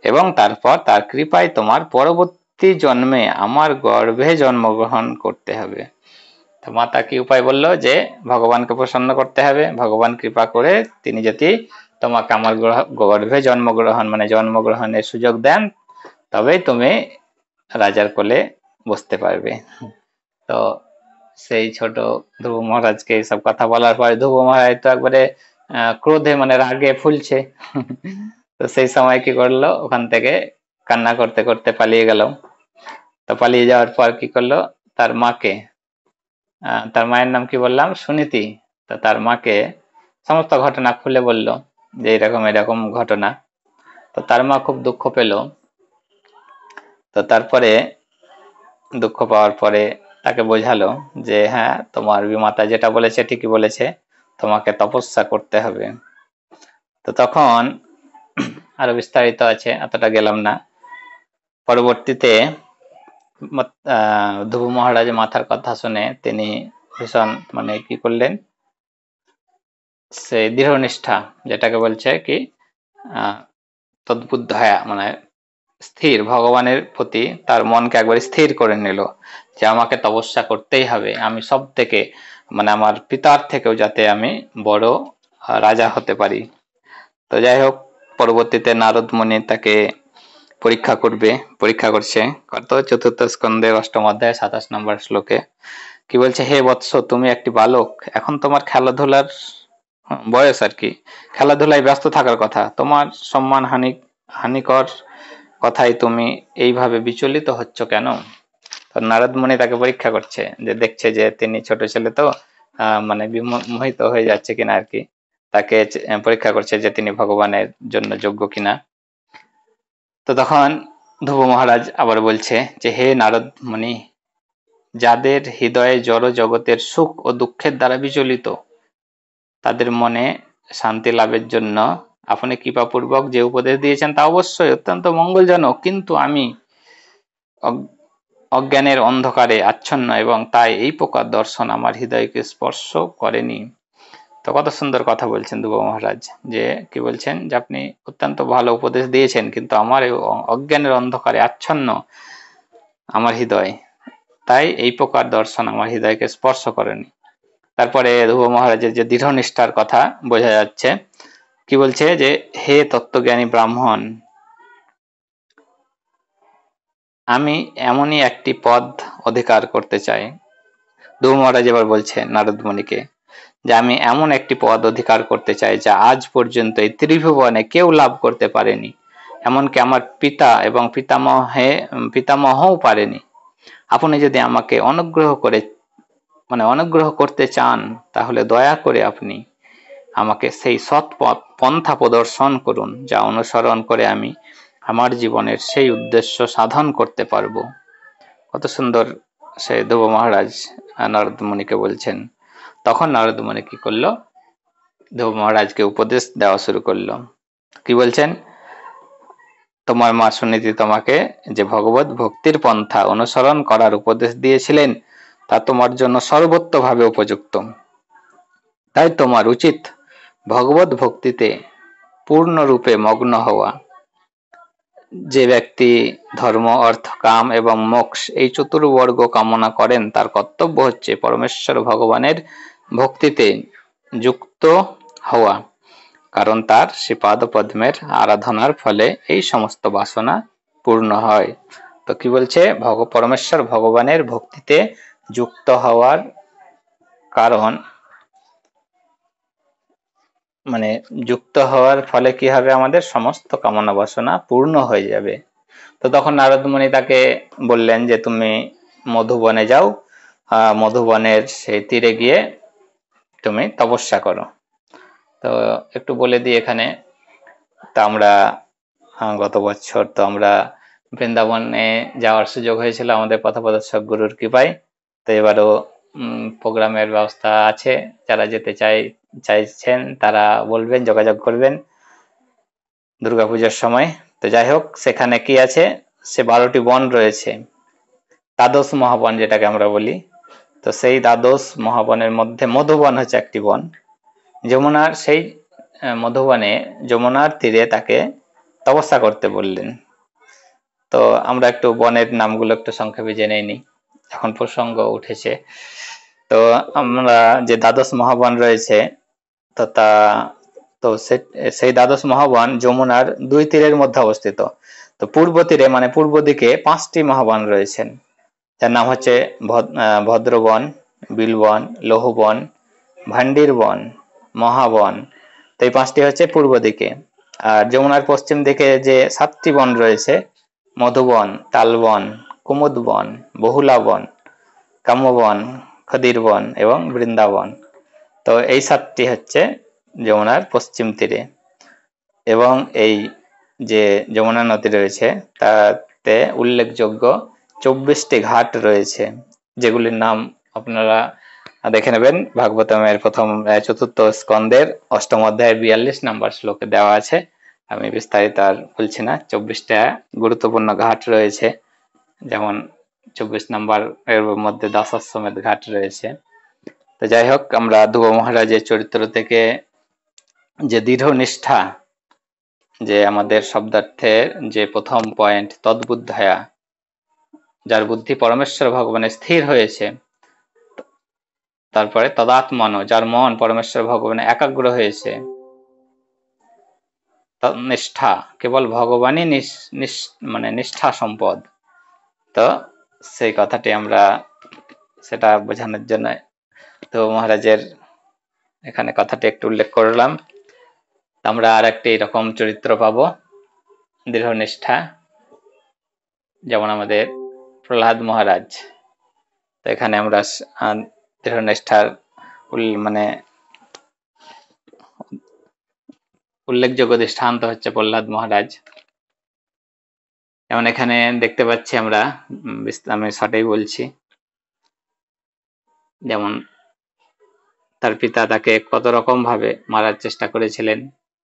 এবং তারপর তার কৃপায় তোমার পরবর্তী জন্মে আমার গর্ভে জন্মগ্রহণ করতে হবে। তো মাতা কি উপায় বললো, যে ভগবানকে প্রসন্ন করতে হবে, ভগবান কৃপা করে তিনি যদি তোমাকে আমার গর্ভে জন্মগ্রহণের সুযোগ দেন তবেই তুমি রাজার কোলে বসতে পারবে। তো সেই ছোট ধ্রুব মহারাজকে সব কথা বলার পরে ধ্রুব মহারাজ তো একবারে ক্রোধে মানে রাগে ফুলছে। তো সেই সময় কি করলো, ওখান থেকে কান্না করতে করতে পালিয়ে গেল। তো পালিয়ে যাওয়ার পর কি করলো, তার মাকে, তার মায়ের নাম কি বললাম, সুনীতি। তো তার মাকে সমস্ত ঘটনা খুলে বলল যে এরকম ঘটনা। তো তার মা খুব দুঃখ পেল। তো তারপরে দুঃখ পাওয়ার পরে তাকে বোঝালো যে হ্যাঁ তোমার বিমাতা যেটা বলেছে ঠিকই বলেছে, তোমাকে তপস্যা করতে হবে। তো তখন আরো বিস্তারিত আছে, এতটা গেলাম না। পরবর্তীতে ধ্রুব মহারাজ মাথার কথা শুনে তিনি ভীষণ মানে কি করলেন, সে দৃঢ় নিষ্ঠা যেটাকে বলছে কি তদ্বুদ্ধয়া মানে স্থির, ভগবানের প্রতি তার মনকে একবার স্থির করে নিল যে আমাকে তপস্যা করতেই হবে, আমি সব থেকে মানে আমার পিতার থেকেও যাতে আমি বড় রাজা হতে পারি। তো যাই হোক, পরবর্তীতে নারদ মুনি তাকে পরীক্ষা করছে কত চতুর্থ স্কন্ধের 8ম অধ্যায় 27 নম্বর শ্লোকে কি বলছে, হে বৎস, তুমি একটি বালক, এখন তোমার খেলাধুলার বয়স আর কি, খেলাধুলায় ব্যস্ত থাকার কথা, তোমার সম্মান হানিকর কথায় তুমি এইভাবে বিচলিত হচ্ছ কেন? তো নারদ মুনি তাকে পরীক্ষা করছে, যে দেখছে যে তিনি ছোট ছেলে তো মানে বিমোহিত হয়ে যাচ্ছে কিনা আর কি, তাকে পরীক্ষা করছে যে তিনি ভগবানের জন্য যোগ্য কিনা। তো তখন ধ্রুব মহারাজ আবার বলছে যে, হে নারদ মুনি, যাদের হৃদয়ে জড় জগতের সুখ ও দুঃখের দ্বারা বিচলিত, তাদের মনে শান্তি লাভের জন্য আপনি কৃপাপূর্বক যে উপদেশ দিয়েছেন তা অবশ্যই অত্যন্ত মঙ্গলজনক, কিন্তু আমি অজ্ঞানের অন্ধকারে আচ্ছন্ন এবং তাই এই প্রকার দর্শন আমার হৃদয়কে স্পর্শ করেনি। তো কত সুন্দর কথা বলছেন ধ্রুব মহারাজ, যে কি বলছেন যে আপনি অত্যন্ত ভালো উপদেশ দিয়েছেন, কিন্তু আমার অজ্ঞানের অন্ধকারে আচ্ছন্ন আমার হৃদয়, তাই এই প্রকার দর্শন আমার হৃদয়কে স্পর্শ করেনি। তারপরে ধ্রুব মহারাজের যে দৃঢ় নিষ্ঠার কথা বোঝা যাচ্ছে, কি বলছে যে, হে তত্ত্বজ্ঞানী ব্রাহ্মণ, আমি এমনই একটি পদ অধিকার করতে চাই। ধ্রুব মহারাজ এবার বলছে নারদ মুনিকে যে আমি এমন একটি পদ অধিকার করতে চাই যা আজ পর্যন্ত এই ত্রিভুবনে কেউ লাভ করতে পারেনি, এমনকি আমার পিতা এবং পিতামহও পারেনি। আপনি যদি আমাকে অনুগ্রহ করতে চান, তাহলে দয়া করে আপনি আমাকে সেই সৎ পন্থা প্রদর্শন করুন, যা অনুসরণ করে আমি আমার জীবনের সেই উদ্দেশ্য সাধন করতে পারবো। কত সুন্দর সে ধ্রুব মহারাজ নারদ মুনিকে বলছেন। তখন নারদ মুনি কি করলো, ধ্রুব মহারাজকে উপদেশ দেওয়া শুরু করলো। কি বলছেন, তোমার মা সুনীতি তোমাকে যে ভগবত ভক্তির পন্থা অনুসরণ করার উপদেশ দিয়েছিলেন তা তোমার জন্য সর্বোত্তভাবে উপযুক্ত, তাই তোমার উচিত ভগবত ভক্তিতে পূর্ণরূপে মগ্ন হওয়া। যে ব্যক্তি ধর্ম, অর্থ, কাম এবং মোক্ষ এই চতুর্বর্গ কামনা করেন, তার কর্তব্য হচ্ছে পরমেশ্বর ভগবানের ভক্তিতে যুক্ত হওয়া, কারণ তার শ্রীপাদ পদ্মের আরাধনার ফলে এই সমস্ত বাসনা পূর্ণ হয়। তো কি বলছে, পরমেশ্বর ভগবানের ভক্তিতে যুক্ত হওয়ার কারণ মানে যুক্ত হওয়ার ফলে কি হবে, আমাদের সমস্ত কামনা বাসনা পূর্ণ হয়ে যাবে। তো তখন নারদ মুনি তাকে বললেন যে তুমি মধুবনে যাও, মধুবনের সেই তীরে গিয়ে তুমি তপস্যা করো। তো একটু বলে দিই এখানে, তা আমরা গত বছর তো আমরা বৃন্দাবনে যাওয়ার সুযোগ হয়েছিল আমাদের পথপ্রদর্শক গুরুর কৃপায়। তো এবারও প্রোগ্রামের ব্যবস্থা আছে, যারা যেতে চাইছেন তারা বলবেন, যোগাযোগ করবেন দুর্গাপূজার সময়। তো যাই হোক, সেখানে কি আছে, সে 12টি বন রয়েছে, দ্বাদশ মহাবন যেটাকে আমরা বলি। তো সেই দ্বাদশ মহাবনের মধ্যে মধুবন হচ্ছে একটি বন। যমুনার সেই মধুবনে যমুনার তীরে তাকে তপস্যা করতে বললেন। তো আমরা একটু বনের নামগুলো একটু সংক্ষেপে জেনে নিই, এখন প্রসঙ্গ উঠেছে। তো আমরা যে দ্বাদশ মহাবন রয়েছে, তো সেই দ্বাদশ মহাবন যমুনার 2 তীরের মধ্যে অবস্থিত। তো পূর্ব তীরে মানে পূর্ব দিকে 5টি মহাবন রয়েছেন, যার নাম হচ্ছে ভদ্রবন, বিলবন, লৌহবন, ভান্ডির বন, মহাবন। তো এই 5টি হচ্ছে পূর্ব দিকে। আর যমুনার পশ্চিম দিকে যে 7টি বন রয়েছে, মধুবন, তালবন, কুমুদবন, বহুলাবন, কাম্যবন, খদিরবন এবং বৃন্দাবন। তো এই 7টি হচ্ছে যমুনার পশ্চিম তীরে। এবং এই যে যমুনা নদী রয়েছে তাতে উল্লেখযোগ্য 24টি ঘাট রয়েছে, যেগুলির নাম আপনারা দেখে নেবেন। ভাগবতমের চতুর্থ স্কন্ধের 8ম অধ্যায়ের 42 নম্বর শ্লোকে দেওয়া আছে, আমি বিস্তারিত আর বলছি না। 24টা গুরুত্বপূর্ণ ঘাট রয়েছে, যেমন 24 নম্বর এর মধ্যে দশাশ্বমেধ ঘাট রয়েছে। তো যাই হোক, আমরা ধ্রুব মহারাজের চরিত্র থেকে যে দৃঢ় নিষ্ঠা, যে আমাদের শব্দার্থের যে প্রথম পয়েন্ট তদ্বুদ্ধয়া, যার বুদ্ধি পরমেশ্বর ভগবানে স্থির হয়েছে, তারপরে তদাত্মন, যার মন পরমেশ্বর ভগবানে একাগ্র হয়েছে, নিষ্ঠা, কেবল ভগবানই মানে নিষ্ঠা সম্পদ। তো সেই কথাটি আমরা সেটা বোঝানোর জন্য তো মহারাজের এখানে কথাটি একটু উল্লেখ করলাম। আমরা আর একটি এরকম চরিত্র পাবো, দৃঢ় নিষ্ঠা, যেমন আমাদের প্রহ্লাদ মহারাজ। তো এখানে আমরা দৃঢ় নিষ্ঠার মানে উল্লেখযোগ্য দৃষ্টান্ত হচ্ছে প্রহ্লাদ মহারাজ। যেমন এখানে দেখতে পাচ্ছি আমরা, আমি শর্টেই বলছি, যেমন তার পিতা তাকে কত রকম ভাবে মারার চেষ্টা করেছিলেন,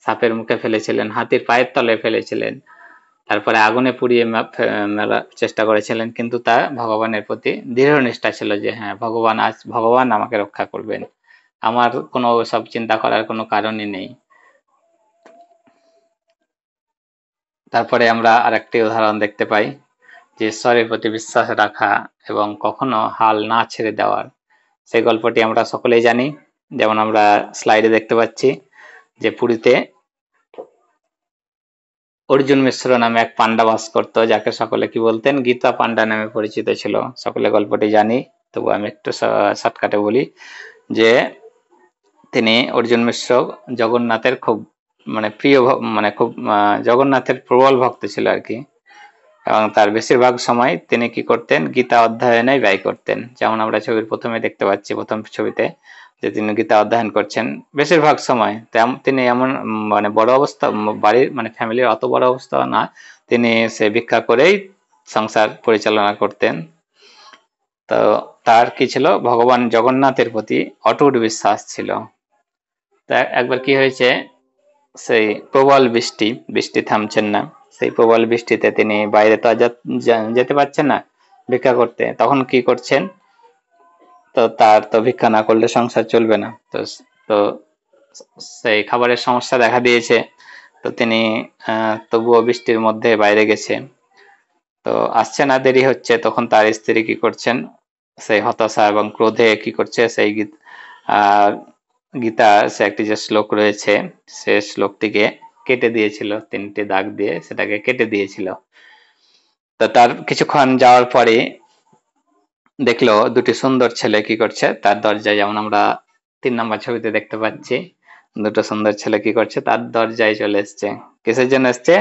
সাপের মুখে ফেলেছিলেন, হাতির পায়ের তলে ফেলেছিলেন, তারপরে আগুনে পুড়িয়ে মেলার চেষ্টা করেছিলেন, কিন্তু তার ভগবানের প্রতি দৃঢ় নিষ্ঠা ছিল যে হ্যাঁ ভগবান আমাকে রক্ষা করবেন, আমার কোনো সব চিন্তা করার কোনো কারণই নেই। তারপরে আমরা আরেকটি উদাহরণ দেখতে পাই যে ঈশ্বরের প্রতি বিশ্বাস রাখা এবং কখনো হাল না ছেড়ে দেওয়ার, সেই গল্পটি আমরা সকলেই জানি। যেমন আমরা স্লাইডে দেখতে পাচ্ছি যে পুরীতে অর্জুন মিশ্র নামে এক পান্ডা বাস করত, যাকে সকলে কি বলতেন, গীতা পান্ডা নামে পরিচিত ছিল। সকলে গল্পটি জানি, তবু আমি একটু শর্টকাটে বলি যে তিনি অর্জুন মিশ্র জগন্নাথের খুব মানে প্রিয়, মানে খুব জগন্নাথের প্রবল ভক্ত ছিল আর কি। এবং তার বেশিরভাগ সময় তিনি কি করতেন, গীতা অধ্যয়নে ব্যয় করতেন। যেমন আমরা ছবির প্রথমে দেখতে পাচ্ছি, প্রথম ছবিতে, যে তিনি গীতা অধ্যয়ন করছেন বেশিরভাগ সময়। তিনি এমন মানে বড় অবস্থা, বাড়ির মানে ফ্যামিলির অত বড় অবস্থা না, তিনি সে ভিক্ষা করেই সংসার পরিচালনা করতেন। তো তার কি ছিল, ভগবান জগন্নাথের প্রতি অটুট বিশ্বাস ছিল। তা একবার কি হয়েছে, সেই প্রবল বৃষ্টি থামছেন না, সেই প্রবল বৃষ্টিতে তিনি বাইরে তো যেতে পারছেন না ভিক্ষা করতে, তখন কি করছেন, তো তার তো ভিক্ষা না করলে সংসার চলবে না, তো সেই খাবারের সমস্যা দেখা দিয়েছে। তো তিনি তবুও বৃষ্টির মধ্যে বাইরে গেছে, তো আসছে না, দেরি হচ্ছে। তখন তার স্ত্রী কি করছেন, সেই হতাশা এবং ক্রোধে কি করছে, সেই গীতার সে একটি যে শ্লোক রয়েছে, সে শ্লোকটিকে কেটে দিয়েছিল, 3টি দাগ দিয়ে সেটাকে কেটে দিয়েছিল। তো তার কিছুক্ষণ যাওয়ার পরে দেখলো 2টি সুন্দর ছেলে কি করছে, তার দরজায়, যেমন আমরা 3 নম্বর ছবিতে দেখতে পাচ্ছি, 2টো সুন্দর ছেলে কি করছে, তার দরজায় চলে এসছে। কিসের জন্য এসছে,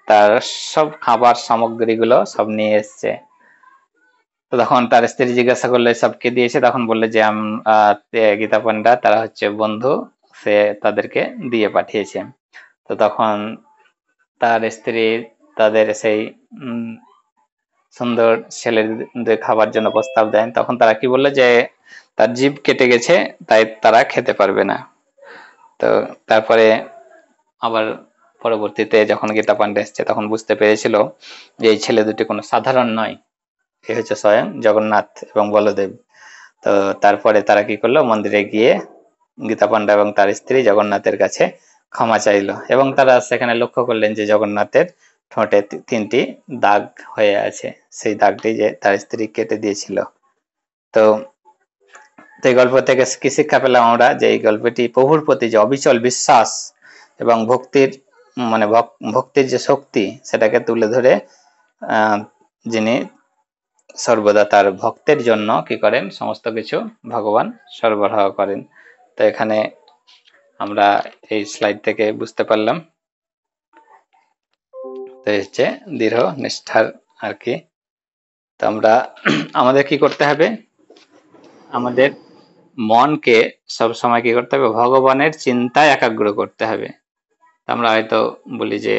তার সব খাবার সামগ্রীগুলো সব নিয়ে এসছে। তো তখন তার স্ত্রী জিজ্ঞাসা করলে সবকে দিয়েছে, তখন বললে যে গীতা পান্ডা তারা হচ্ছে বন্ধু, সে তাদেরকে দিয়ে পাঠিয়েছে। তো তখন তার স্ত্রী তাদের সেই সুন্দর ছেলেদের খাবার জন্য প্রস্তাব দেন। তখন তারা কি বললো যে তার জিভ কেটে গেছে, তাই তারা খেতে পারবে না। তো তারপরে আবার পরবর্তীতে যখন গীতা পান্ডা এসছে, তখন বুঝতে পেরেছিল যে এই ছেলে দুটি কোনো সাধারণ নয়, এ হচ্ছে স্বয়ং জগন্নাথ এবং বলদেব। তো তারপরে তারা কি করলো, মন্দিরে গিয়ে গীতা পান্ডা এবং তার স্ত্রী জগন্নাথের কাছে ক্ষমা চাইলো, এবং তারা সেখানে লক্ষ্য করলেন যে জগন্নাথের ঠোঁটে 3টি দাগ হয়ে আছে, সেই দাগটি যে তার স্ত্রী কেটে দিয়েছিল। তো এই গল্প থেকে কি শিক্ষা পেলাম আমরা, যে এই গল্পটি প্রভুর প্রতি যে অবিচল বিশ্বাস এবং ভক্তির যে শক্তি, সেটাকে তুলে ধরে যিনি সর্বদা তার ভক্তের জন্য কি করেন, সমস্ত কিছু ভগবান সরবরাহ করেন। তো এখানে আমরা এই স্লাইড থেকে বুঝতে পারলাম, তো হচ্ছে দৃঢ় নিষ্ঠার আর কি। তো আমাদের কি করতে হবে, আমাদের মনকে সব সময় কি করতে হবে, ভগবানের চিন্তায় একাগ্র করতে হবে। আমরা হয়তো বলি যে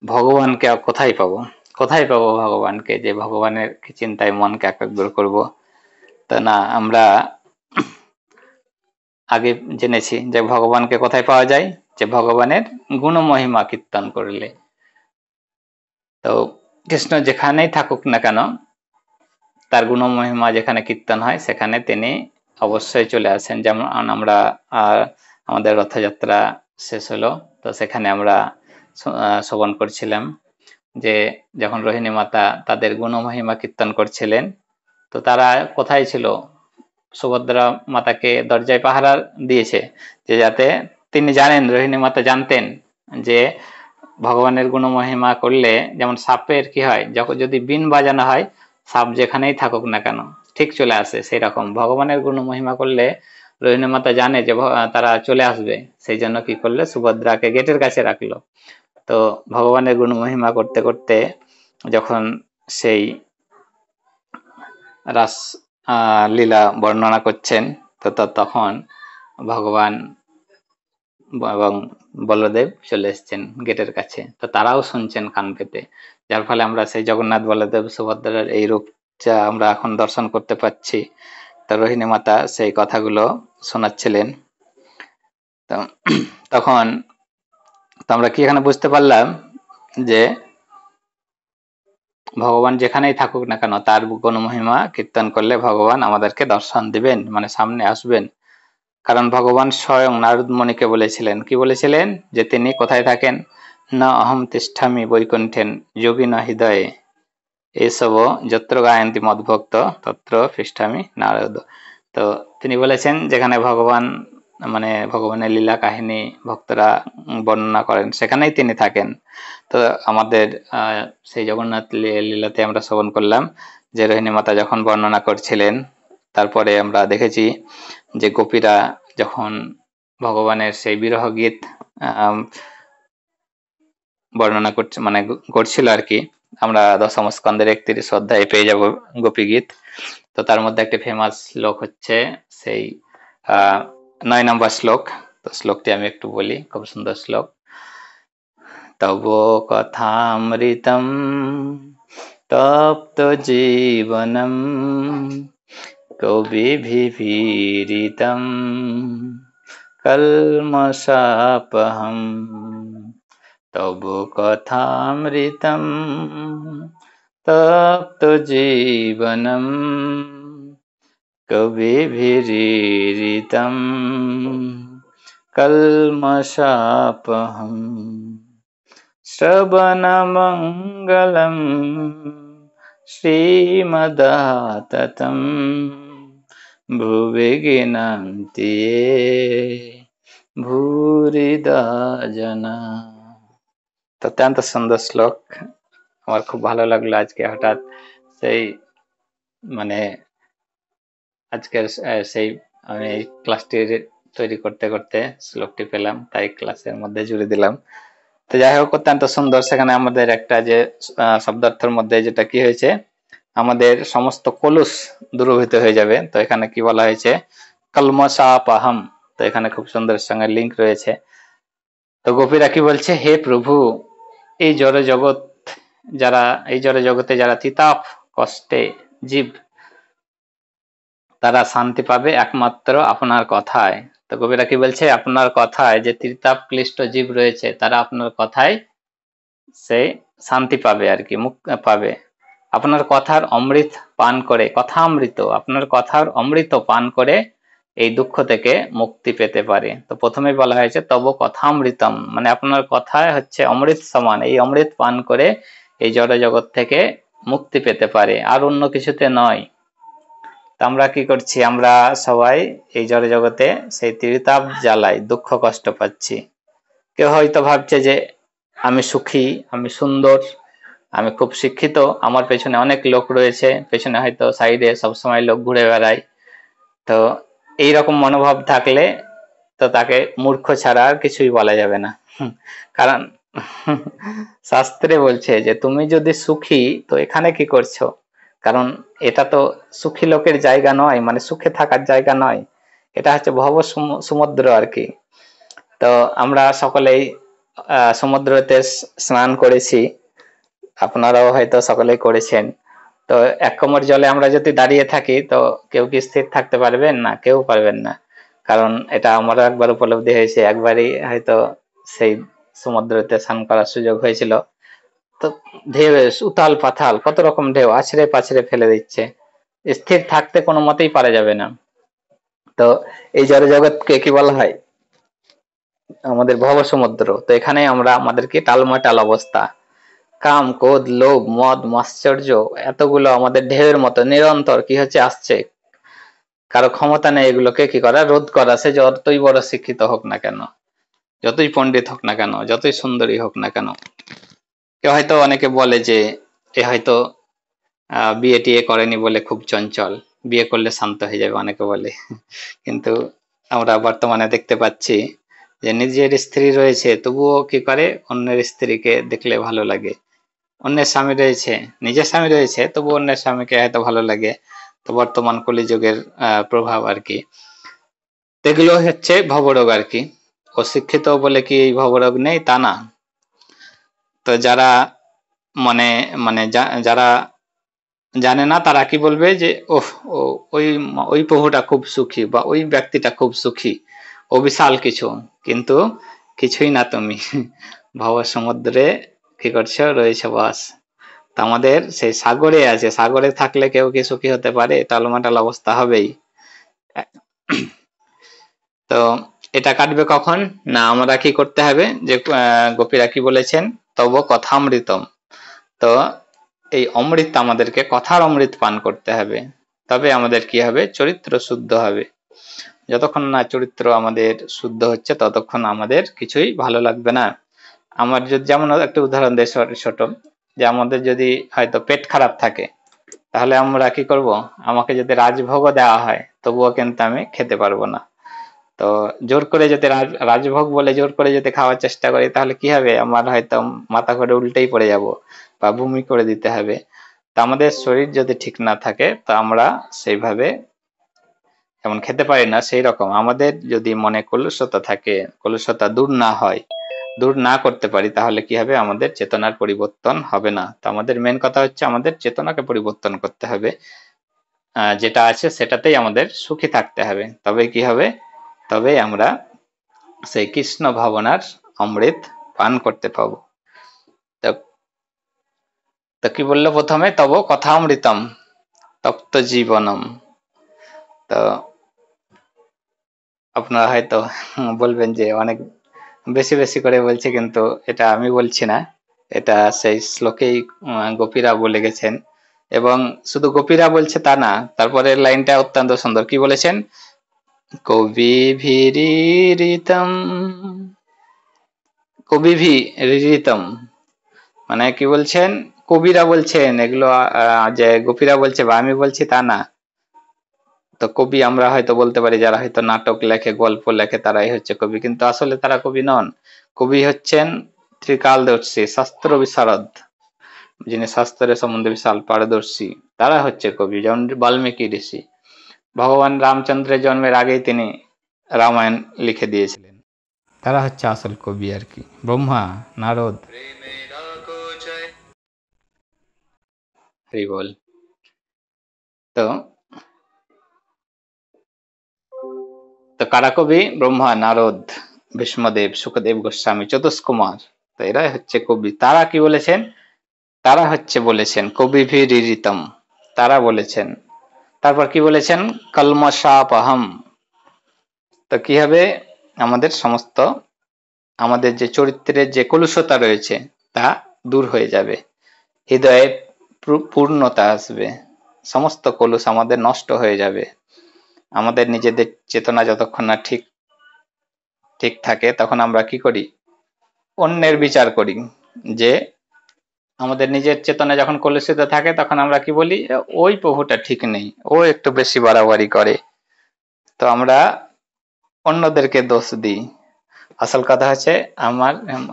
ভগবানকে কোথায় পাবো ভগবানকে, যে ভগবানের চিন্তায় মনকে একাগ্র করব। তা না, আমরা আগে জেনেছি যে ভগবানকে কোথায় পাওয়া যায়, যে ভগবানের গুণমহিমা কীর্তন করলে। তো কৃষ্ণ যেখানেই থাকুক না কেন, তার গুণমহিমা যেখানে কীর্তন হয় সেখানে তিনি অবশ্যই চলে আসেন। যেমন আমরা আমাদের রথযাত্রা শেষ হলো, তো সেখানে আমরা শ্রবণ করছিলাম যে যখন রোহিণী মাতা তাদের গুণমহিমা কীর্তন করছিলেন, তো তারা কোথায় ছিল, সুভদ্রা মাতাকে দরজায় পাহারা দিয়েছে, যে যাতে তিনি জানেন, রোহিণী মাতা জানতেন যে ভগবানের গুণমহিমা করলে যেমন সাপের কি হয়, যখন যদি বিন বাজানো হয় সাপ যেখানেই থাকুক না কেন ঠিক চলে আসে, সেই রকম ভগবানের গুণমহিমা করলে রোহিণী মাতা জানে যে তারা চলে আসবে, সেই জন্য কি করলে সুভদ্রাকে গেটের কাছে রাখলো। তো ভগবানের গুণমহিমা করতে করতে যখন সেই রাস লীলা বর্ণনা করছেন, তো তখন ভগবান এবং বলদেব চলে এসেছেন গেটের কাছে, তো তারাও শুনছেন কান পেতে, যার ফলে আমরা সেই জগন্নাথ বলদেব সুভদ্রার এই রূপটা আমরা এখন দর্শন করতে পাচ্ছি। তো রোহিণী মাতা সেই কথাগুলো শোনাচ্ছিলেন। তো তখন তো আমরা কি এখানে বুঝতে পারলাম যে ভগবান যেখানেই থাকুক না কেন তার গুণমহিমা কীর্তন করলে ভগবান আমাদেরকে দর্শন দিবেন, মানে সামনে আসবেন। কারণ ভগবান স্বয়ং নারদ মুনিকে বলেছিলেন, কি বলেছিলেন, যে তিনি কোথায় থাকেন, না অহম তিষ্ঠামি বৈকুণ্ঠেন যোগিন হৃদয়ে এসব যত্র গায়ন্তি মদ্ভক্ত তত্র তিষ্ঠামি নারদ। তো তিনি বলেছেন যেখানে ভগবান মানে ভগবানের লীলা কাহিনী ভক্তরা বর্ণনা করেন সেখানেই তিনি থাকেন। তো আমাদের সেই জগন্নাথ লীলাতে আমরা শ্রবণ করলাম যে রোহিণী মাতা যখন বর্ণনা করছিলেন, তারপরে আমরা দেখেছি যে গোপীরা যখন ভগবানের সেই বিরহ গীত বর্ণনা করছে মানে করছিল আর কি, আমরা দশম স্কন্ধের 31 অধ্যায়ে পেয়ে যাব গোপী গীত। তো তার মধ্যে একটা ফেমাস শ্লোক হচ্ছে সেই 9 নম্বর শ্লোক। তো শ্লোকটি আমি একটু বলি, খুব সুন্দর শ্লোক। তব কথামৃতম তপ্ত জীবনম কবিভিরীতম কলমশাপহম তব কথামৃতম তপ্ত জীবনম কবিভিরীতম কলমশাপহম শ্রবণমঙ্গলম শ্রীমদাততম ভুবি গিনন্তি য়ে ভূরিদা জনা। অত্যন্ত সুন্দর শ্লোক, আমার খুব ভালো লাগলো আজকে হঠাৎ সেই মানে আজকের সেই আমি ক্লাসটি তৈরি করতে করতে শ্লোকটি পেলাম, তাই ক্লাসের মধ্যে জুড়ে দিলাম। তো যাই হোক, অত্যন্ত সুন্দর। সেখানে আমাদের একটা যে শব্দার্থের মধ্যে যেটা কি হয়েছে, আমাদের সমস্ত কলুষ দূরীভূত হয়ে যাবে। তো এখানে কি বলা হয়েছে, কলমশাপহম। তো এখানে খুব সুন্দর সঙ্গে লিঙ্ক রয়েছে। তো গোপীরা কি বলছে, হে প্রভু, এই জড় জগৎ যারা, এই জড় জগতে যারা তিতাপ কষ্টে জীব, তারা শান্তি পাবে একমাত্র আপনার কথায়। তো কবিরা কি বলছে, আপনার কথায় যে ত্রিতাপ ক্লিষ্ট জীব রয়েছে তারা আপনার কথায় সে শান্তি পাবে আর কি, মুক্তি পাবে। আপনার কথার অমৃত পান করে, কথা অমৃত, আপনার কথার অমৃত পান করে এই দুঃখ থেকে মুক্তি পেতে পারে। তো প্রথমে বলা হয়েছে তব কথা অমৃতম, মানে আপনার কথায় হচ্ছে অমৃত সমান, এই অমৃত পান করে এই জড় জগৎ থেকে মুক্তি পেতে পারে, আর অন্য কিছুতে নয়। আমরা কি করছি, আমরা সবাই এই জড় জগতে সেই ত্রিতাপ জ্বালায় দুঃখ কষ্ট পাচ্ছি। কেউ হয়তো ভাবছে যে আমি সুখী, আমি সুন্দর, আমি খুব শিক্ষিত, আমার পেছনে অনেক লোক রয়েছে, পেছনে হয়তো সাইডে সবসময় লোক ঘুরে বেড়ায়। তো এইরকম মনোভাব থাকলে তো তাকে মূর্খ ছাড়া আর কিছুই বলা যাবে না। কারণ শাস্ত্রে বলছে যে তুমি যদি সুখী তো এখানে কি করছো, কারণ এটা তো সুখী লোকের জায়গা নয়, মানে সুখে থাকার জায়গা নয়, এটা হচ্ছে ভব সমুদ্র আর কি। তো আমরা সকলেই সমুদ্রতে স্নান করেছি, আপনারাও হয়তো সকলেই করেছেন। তো এক কোমর জলে আমরা যদি দাঁড়িয়ে থাকি তো কেউ কি স্থির থাকতে পারবেন না, কেউ পারবেন না। কারণ এটা আমারও একবার উপলব্ধি হয়েছে, একবারই হয়তো সেই সমুদ্রতে স্নান করার সুযোগ হয়েছিল। তো ঢেউ, উতাল পাতাল, কত রকম ঢেউ আছড়ে পাছড়ে ফেলে দিচ্ছে, স্থির থাকতে কোনো মতেই পারা যাবে না। তো এই জড় জগৎকে কি বলা হয়, আমাদের ভব সমুদ্র। তো এখানে আমরা আমাদেরকে টালমাটাল অবস্থা, কাম ক্রোধ লোভ মদ মাশ্চর্য এতগুলো আমাদের ঢেউয়ের মতো নিরন্তর কি হচ্ছে, আসছে। কারো ক্ষমতা নেই এগুলোকে কি করা, রোধ করা, সে যতই বড় শিক্ষিত হোক না কেন। যতই পণ্ডিত হোক না কেন, যতই সুন্দরী হোক না কেন। কেউ হয়তো অনেকে বলে যে এ হয়তো বিয়ে টিয়ে করেনি বলে খুব চঞ্চল, বিয়ে করলে শান্ত হয়ে যাবে, অনেকে বলে। কিন্তু আমরা বর্তমানে দেখতে পাচ্ছি যে নিজের স্ত্রী রয়েছে তবুও কি করে, অন্যের স্ত্রীকে দেখলে ভালো লাগে। অন্যের স্বামী রয়েছে, নিজের স্বামী রয়েছে তবু অন্যের স্বামীকে হয়তো ভালো লাগে। তো বর্তমান কলিযুগের প্রভাব আর কি। এগুলো হচ্ছে ভবরোগ আর কি। অশিক্ষিত বলে কি এই ভবরোগ নেই তা না। তো যারা মানে মানে যারা জানে না তারা কি বলবে যে ওহ, ওই ওই প্রভুটা খুব সুখী বা ওই ব্যক্তিটা খুব সুখী, ও বিশাল কিছু, কিন্তু কিছুই না তুমি। ভব সমুদ্রে কি করছো, রয়েছে বাস। তা আমাদের সেই সাগরে আছে, সাগরে থাকলে কেউ কি সুখী হতে পারে? টালমাটাল অবস্থা হবেই। তো এটা কাটবে কখন না, আমরা কি করতে হবে যে গোপীরা কি বলেছেন, তব কথামৃতম। তো এই অমৃত আমাদেরকে, কথার অমৃত পান করতে হবে, তবে আমাদের কি হবে, চরিত্র শুদ্ধ হবে। যতক্ষণ না চরিত্র আমাদের শুদ্ধ হচ্ছে ততক্ষণ আমাদের কিছুই ভালো লাগবে না। আমার যদি যেমন একটা উদাহরণ দেয় ছোট, যে আমাদের যদি হয়তো পেট খারাপ থাকে তাহলে আমরা কি করব, আমাকে যদি রাজভোগও দেওয়া হয় তবুও কিন্তু আমি খেতে পারবো না। তো জোর করে যদি রাজভোগ বলে জোর করে যদি খাওয়ার চেষ্টা করি তাহলে কি হবে, আমার হয়তো মাথা করে উল্টেই পড়ে যাব বা বমি করে দিতে হবে। তো আমাদের শরীর যদি ঠিক না থাকে তো আমরা সেইভাবে যেমন খেতে পারি না, সেই রকম আমাদের যদি মনে কলুষতা থাকে, কলুষতা দূর না হয়, দূর না করতে পারি, তাহলে কি হবে, আমাদের চেতনার পরিবর্তন হবে না। তো আমাদের মেন কথা হচ্ছে আমাদের চেতনাকে পরিবর্তন করতে হবে। যেটা আছে সেটাতেই আমাদের সুখী থাকতে হবে, তবে কি হবে, তবে আমরা সেই কৃষ্ণ ভাবনার অমৃত পান করতে পাবো। তো কি বললো প্রথমে, তব কথামৃতম তপ্ত জীবনম। তো আপনারা হয়তো বলবেন যে অনেক বেশি বেশি করে বলছে, কিন্তু এটা আমি বলছি না, এটা সেই শ্লোকেই গোপীরা বলে গেছেন। এবং শুধু গোপীরা বলছে তা না, তারপরে লাইনটা অত্যন্ত সুন্দর, কি বলেছেন, কবিভিরিতম, কবিভিরিতম মানে কি বলছেন, কবিরা বলছেন এগুলো, যে গোপীরা বলছে বা আমি বলছি তা না। তো কবি আমরা হয়তো বলতে পারি যারা হয়তো নাটক লেখে, গল্প লেখে, তারাই হচ্ছে কবি, কিন্তু আসলে তারা কবি নন। কবি হচ্ছেন ত্রিকালদর্শী, শাস্ত্র বিশারদ, যিনি শাস্ত্রের সম্বন্ধে বিশাল পারদর্শী, তারা হচ্ছে কবি। যেমন বাল্মীকি ঋষি, ভগবান রামচন্দ্রের জন্মের আগেই তিনি রামায়ণ লিখে দিয়েছিলেন, তারা হচ্ছে আসল কবি আর কি। ব্রহ্মা, নারদ, হরি বল। তো কারা কবি, ব্রহ্মা, নারদ, ভীষ্মদেব, সুখদেব গোস্বামী, চতুষ্কুমার, তো এরাই হচ্ছে কবি। তারা কি বলেছেন, তারা হচ্ছে বলেছেন কবিভিরিতম, তারা বলেছেন। তারপর কি বলেছেন, কলমশাপহম। তো কি হবে, আমাদের সমস্ত আমাদের যে চরিত্রের যে কলুষতা রয়েছে তা দূর হয়ে যাবে, হৃদয়ে পূর্ণতা আসবে, সমস্ত কলুষ আমাদের নষ্ট হয়ে যাবে। আমাদের নিজেদের চেতনা যতক্ষণ না ঠিক ঠিক থাকে তখন আমরা কি করি, অন্যের বিচার করি। যে আমাদের নিজের চেতনা যখন কলুষিত থাকে তখন আমরা কি বলি, ওই প্রভুটা ঠিক নেই, ও একটু বেশি বাড়াবাড়ি করে। তো আমরা অন্যদেরকে দোষ দিই। আসল কথা হচ্ছে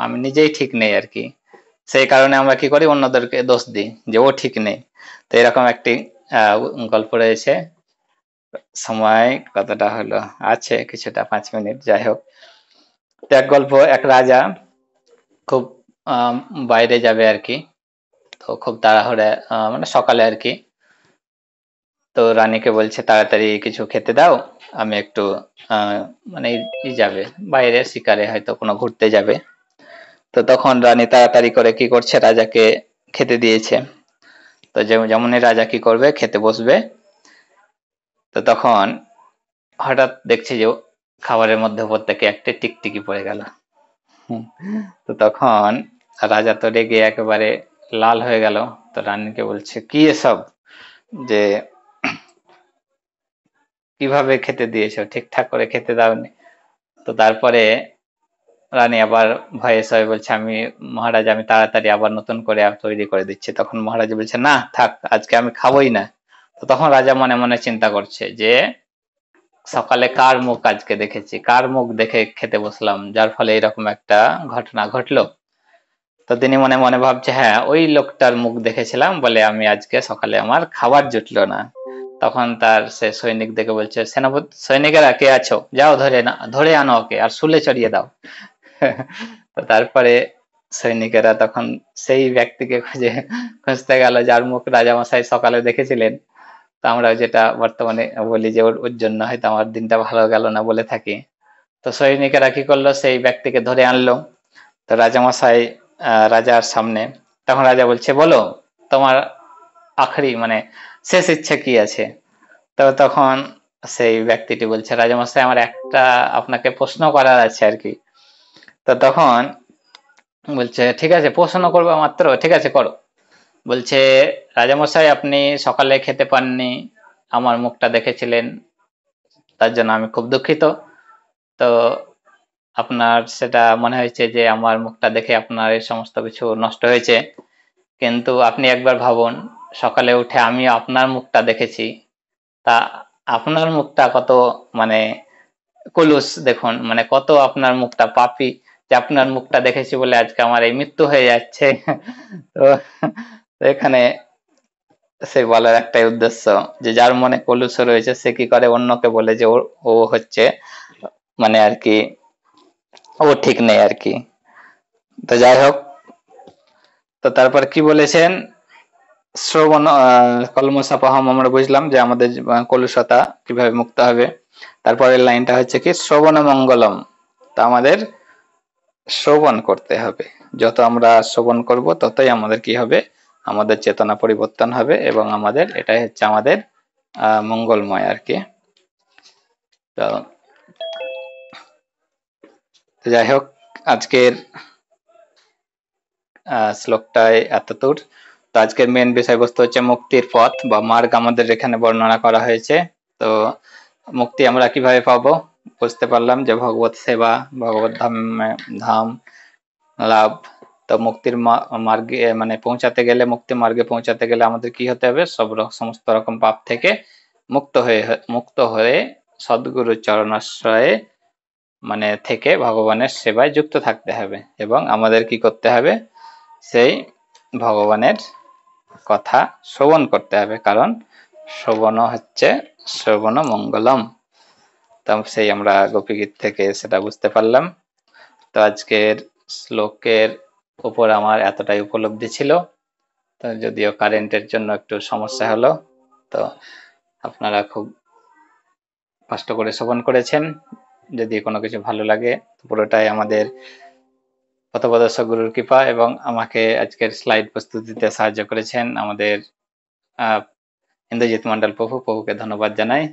আমি নিজেই ঠিক নেই আর কি, সেই কারণে আমরা কি করি, অন্যদেরকে দোষ দিই যে ও ঠিক নেই। তো এরকম একটি গল্প রয়েছে। সময় কতটা হলো, আছে কিছুটা, 5 মিনিট, যাই হোক। তো এক গল্প, এক রাজা খুব বাইরে যাবে আর কি, তো খুব তাড়াহুড়ে, মানে সকালে আর কি। তো রানীকে বলছে তাড়াতাড়ি কিছু খেতে দাও, আমি একটু মানে যাবে বাইরে শিকারে, হয়তো কোনো ঘুরতে যাবে। তো তখন রানী তাড়াতাড়ি করে কি করছে, রাজাকে খেতে দিয়েছে। তো যেমনই রাজা কি করবে, খেতে বসবে, তো তখন হঠাৎ দেখছে যে খাবারের মধ্যে উপর থেকে একটা টিকটিকি পড়ে গেল। তো তখন রাজা তো রেগে একেবারে লাল হয়ে গেল। তো রানীকে বলছে কি এসব, যে কিভাবে খেতে দিয়েছো, ঠিকঠাক করে খেতে দাওনি। তো তারপরে রানী আবার ভয়ে সয়ে বলছে, আমি মহারাজ আমি তাড়াতাড়ি আবার নতুন করে তৈরি করে দিচ্ছি। তখন মহারাজ বলছে, না থাক, আজকে আমি খাবোই না। তো তখন রাজা মনে মনে চিন্তা করছে যে সকালে কার মুখ আজকে দেখেছি, কার মুখ দেখে খেতে বসলাম, যার ফলে এরকম একটা ঘটনা ঘটলো। তো তিনি মনে মনে ভাবছে, হ্যাঁ ওই লোকটার মুখ দেখেছিলাম বলে আমি আজকে সকালে আমার খাবার জুটলো না। তখন তার সে সৈনিক দেখে বলছে, সেনাপতি সৈনিকেরা কে আছো, যাও ধরে আনো ওকে আর শুলে চড়িয়ে দাও। তো তারপরে সৈনিকেরা তখন সেই ব্যক্তিকে খুঁজতে গেল যার মুখ রাজামশাই সকালে দেখেছিলেন। তো আমরা যেটা বর্তমানে বলি যে ওর জন্য হয়তো আমার দিনটা ভালো গেল না বলে থাকি। তো সৈনিকেরা কি করলো, সেই ব্যক্তিকে ধরে আনলো। তো রাজামশাই রাজার সামনে, তখন রাজা বলছে, বলো তোমার আখরি মানে শেষ ইচ্ছা কি আছে। তো তখন সেই ব্যক্তিটি বলছে, রাজামশাই আমার একটা আপনাকে প্রশ্ন করার আছে আর কি। তো তখন বলছে, ঠিক আছে প্রশ্ন করবো মাত্র, ঠিক আছে করো। বলছে, রাজামশাই আপনি সকালে খেতে পাননি, আমার মুখটা দেখেছিলেন, তার জন্য আমি খুব দুঃখিত। তো আপনার সেটা মনে হয়েছে যে আমার মুখটা দেখে আপনার এই সমস্ত কিছু নষ্ট হয়েছে, কিন্তু আপনি একবার ভাবুন, সকালে উঠে আমি আপনার মুখটা দেখেছি, তা আপনার মুখটা কত মানে কলুষ দেখুন, মানে কত আপনার মুখটা পাপী, যে আপনার মুখটা দেখেছি বলে আজকে আমার এই মৃত্যু হয়ে যাচ্ছে। তো এখানে সে বলার একটাই উদ্দেশ্য যে যার মনে কলুষ রয়েছে সে কি করে অন্যকে বলে যে ও হচ্ছে মানে আর কি ও ঠিক নেই আর কি। তো যাই হোক, তো তারপর কি বলেছেন, শ্রবণ কলমশাপাহম আমরা বুঝলাম যে আমাদের কলুষতা কিভাবে মুক্ত হবে। তারপরের লাইনটা হচ্ছে কি, শ্রবণ মঙ্গলম, তা আমাদের শ্রবণ করতে হবে। যত আমরা শ্রবণ করব ততই আমাদের কি হবে, আমাদের চেতনা পরিবর্তন হবে এবং আমাদের এটাই হচ্ছে আমাদের মঙ্গলময় আর কি। তো যাই হোক, আজকের শ্লোকটায় এতদূর। তো আজকের মেন বিষয়বস্তু হচ্ছে মুক্তির পথ বা মার্গ আমাদের এখানে বর্ণনা করা হয়েছে। তো মুক্তি আমরা কিভাবে পাবো বুঝতে পারলাম যে ভগবত সেবা, ভগবত ধাম লাভ। তো মুক্তির মার্গে মানে পৌঁছাতে গেলে, মুক্তি মার্গে পৌঁছাতে গেলে আমাদের কি হতে হবে, সমস্ত রকম পাপ থেকে মুক্ত হয়ে সদ্গুরু চরণাশ্রয়ে মানে থেকে ভগবানের সেবায় যুক্ত থাকতে হবে এবং আমাদের কি করতে হবে, সেই ভগবানের কথা শ্রবণ করতে হবে, কারণ শ্রবণ হচ্ছে শ্রবণ মঙ্গলম। তো সেই আমরা গোপীগীত থেকে সেটা বুঝতে পারলাম। তো আজকের শ্লোকের উপর আমার এতটাই উপলব্ধি ছিল। তো যদিও কারেন্টের জন্য একটু সমস্যা হলো, তো আপনারা খুব কষ্ট করে শ্রবণ করেছেন। যদি কোনো কিছু ভালো লাগে, পুরোটাই আমাদের পথপ্রদর্শক গুরুর কৃপা এবং আমাকে আজকের স্লাইড প্রস্তুতিতে সাহায্য করেছেন আমাদের ইন্দ্রজিৎ মন্ডল প্রভুকে ধন্যবাদ জানাই।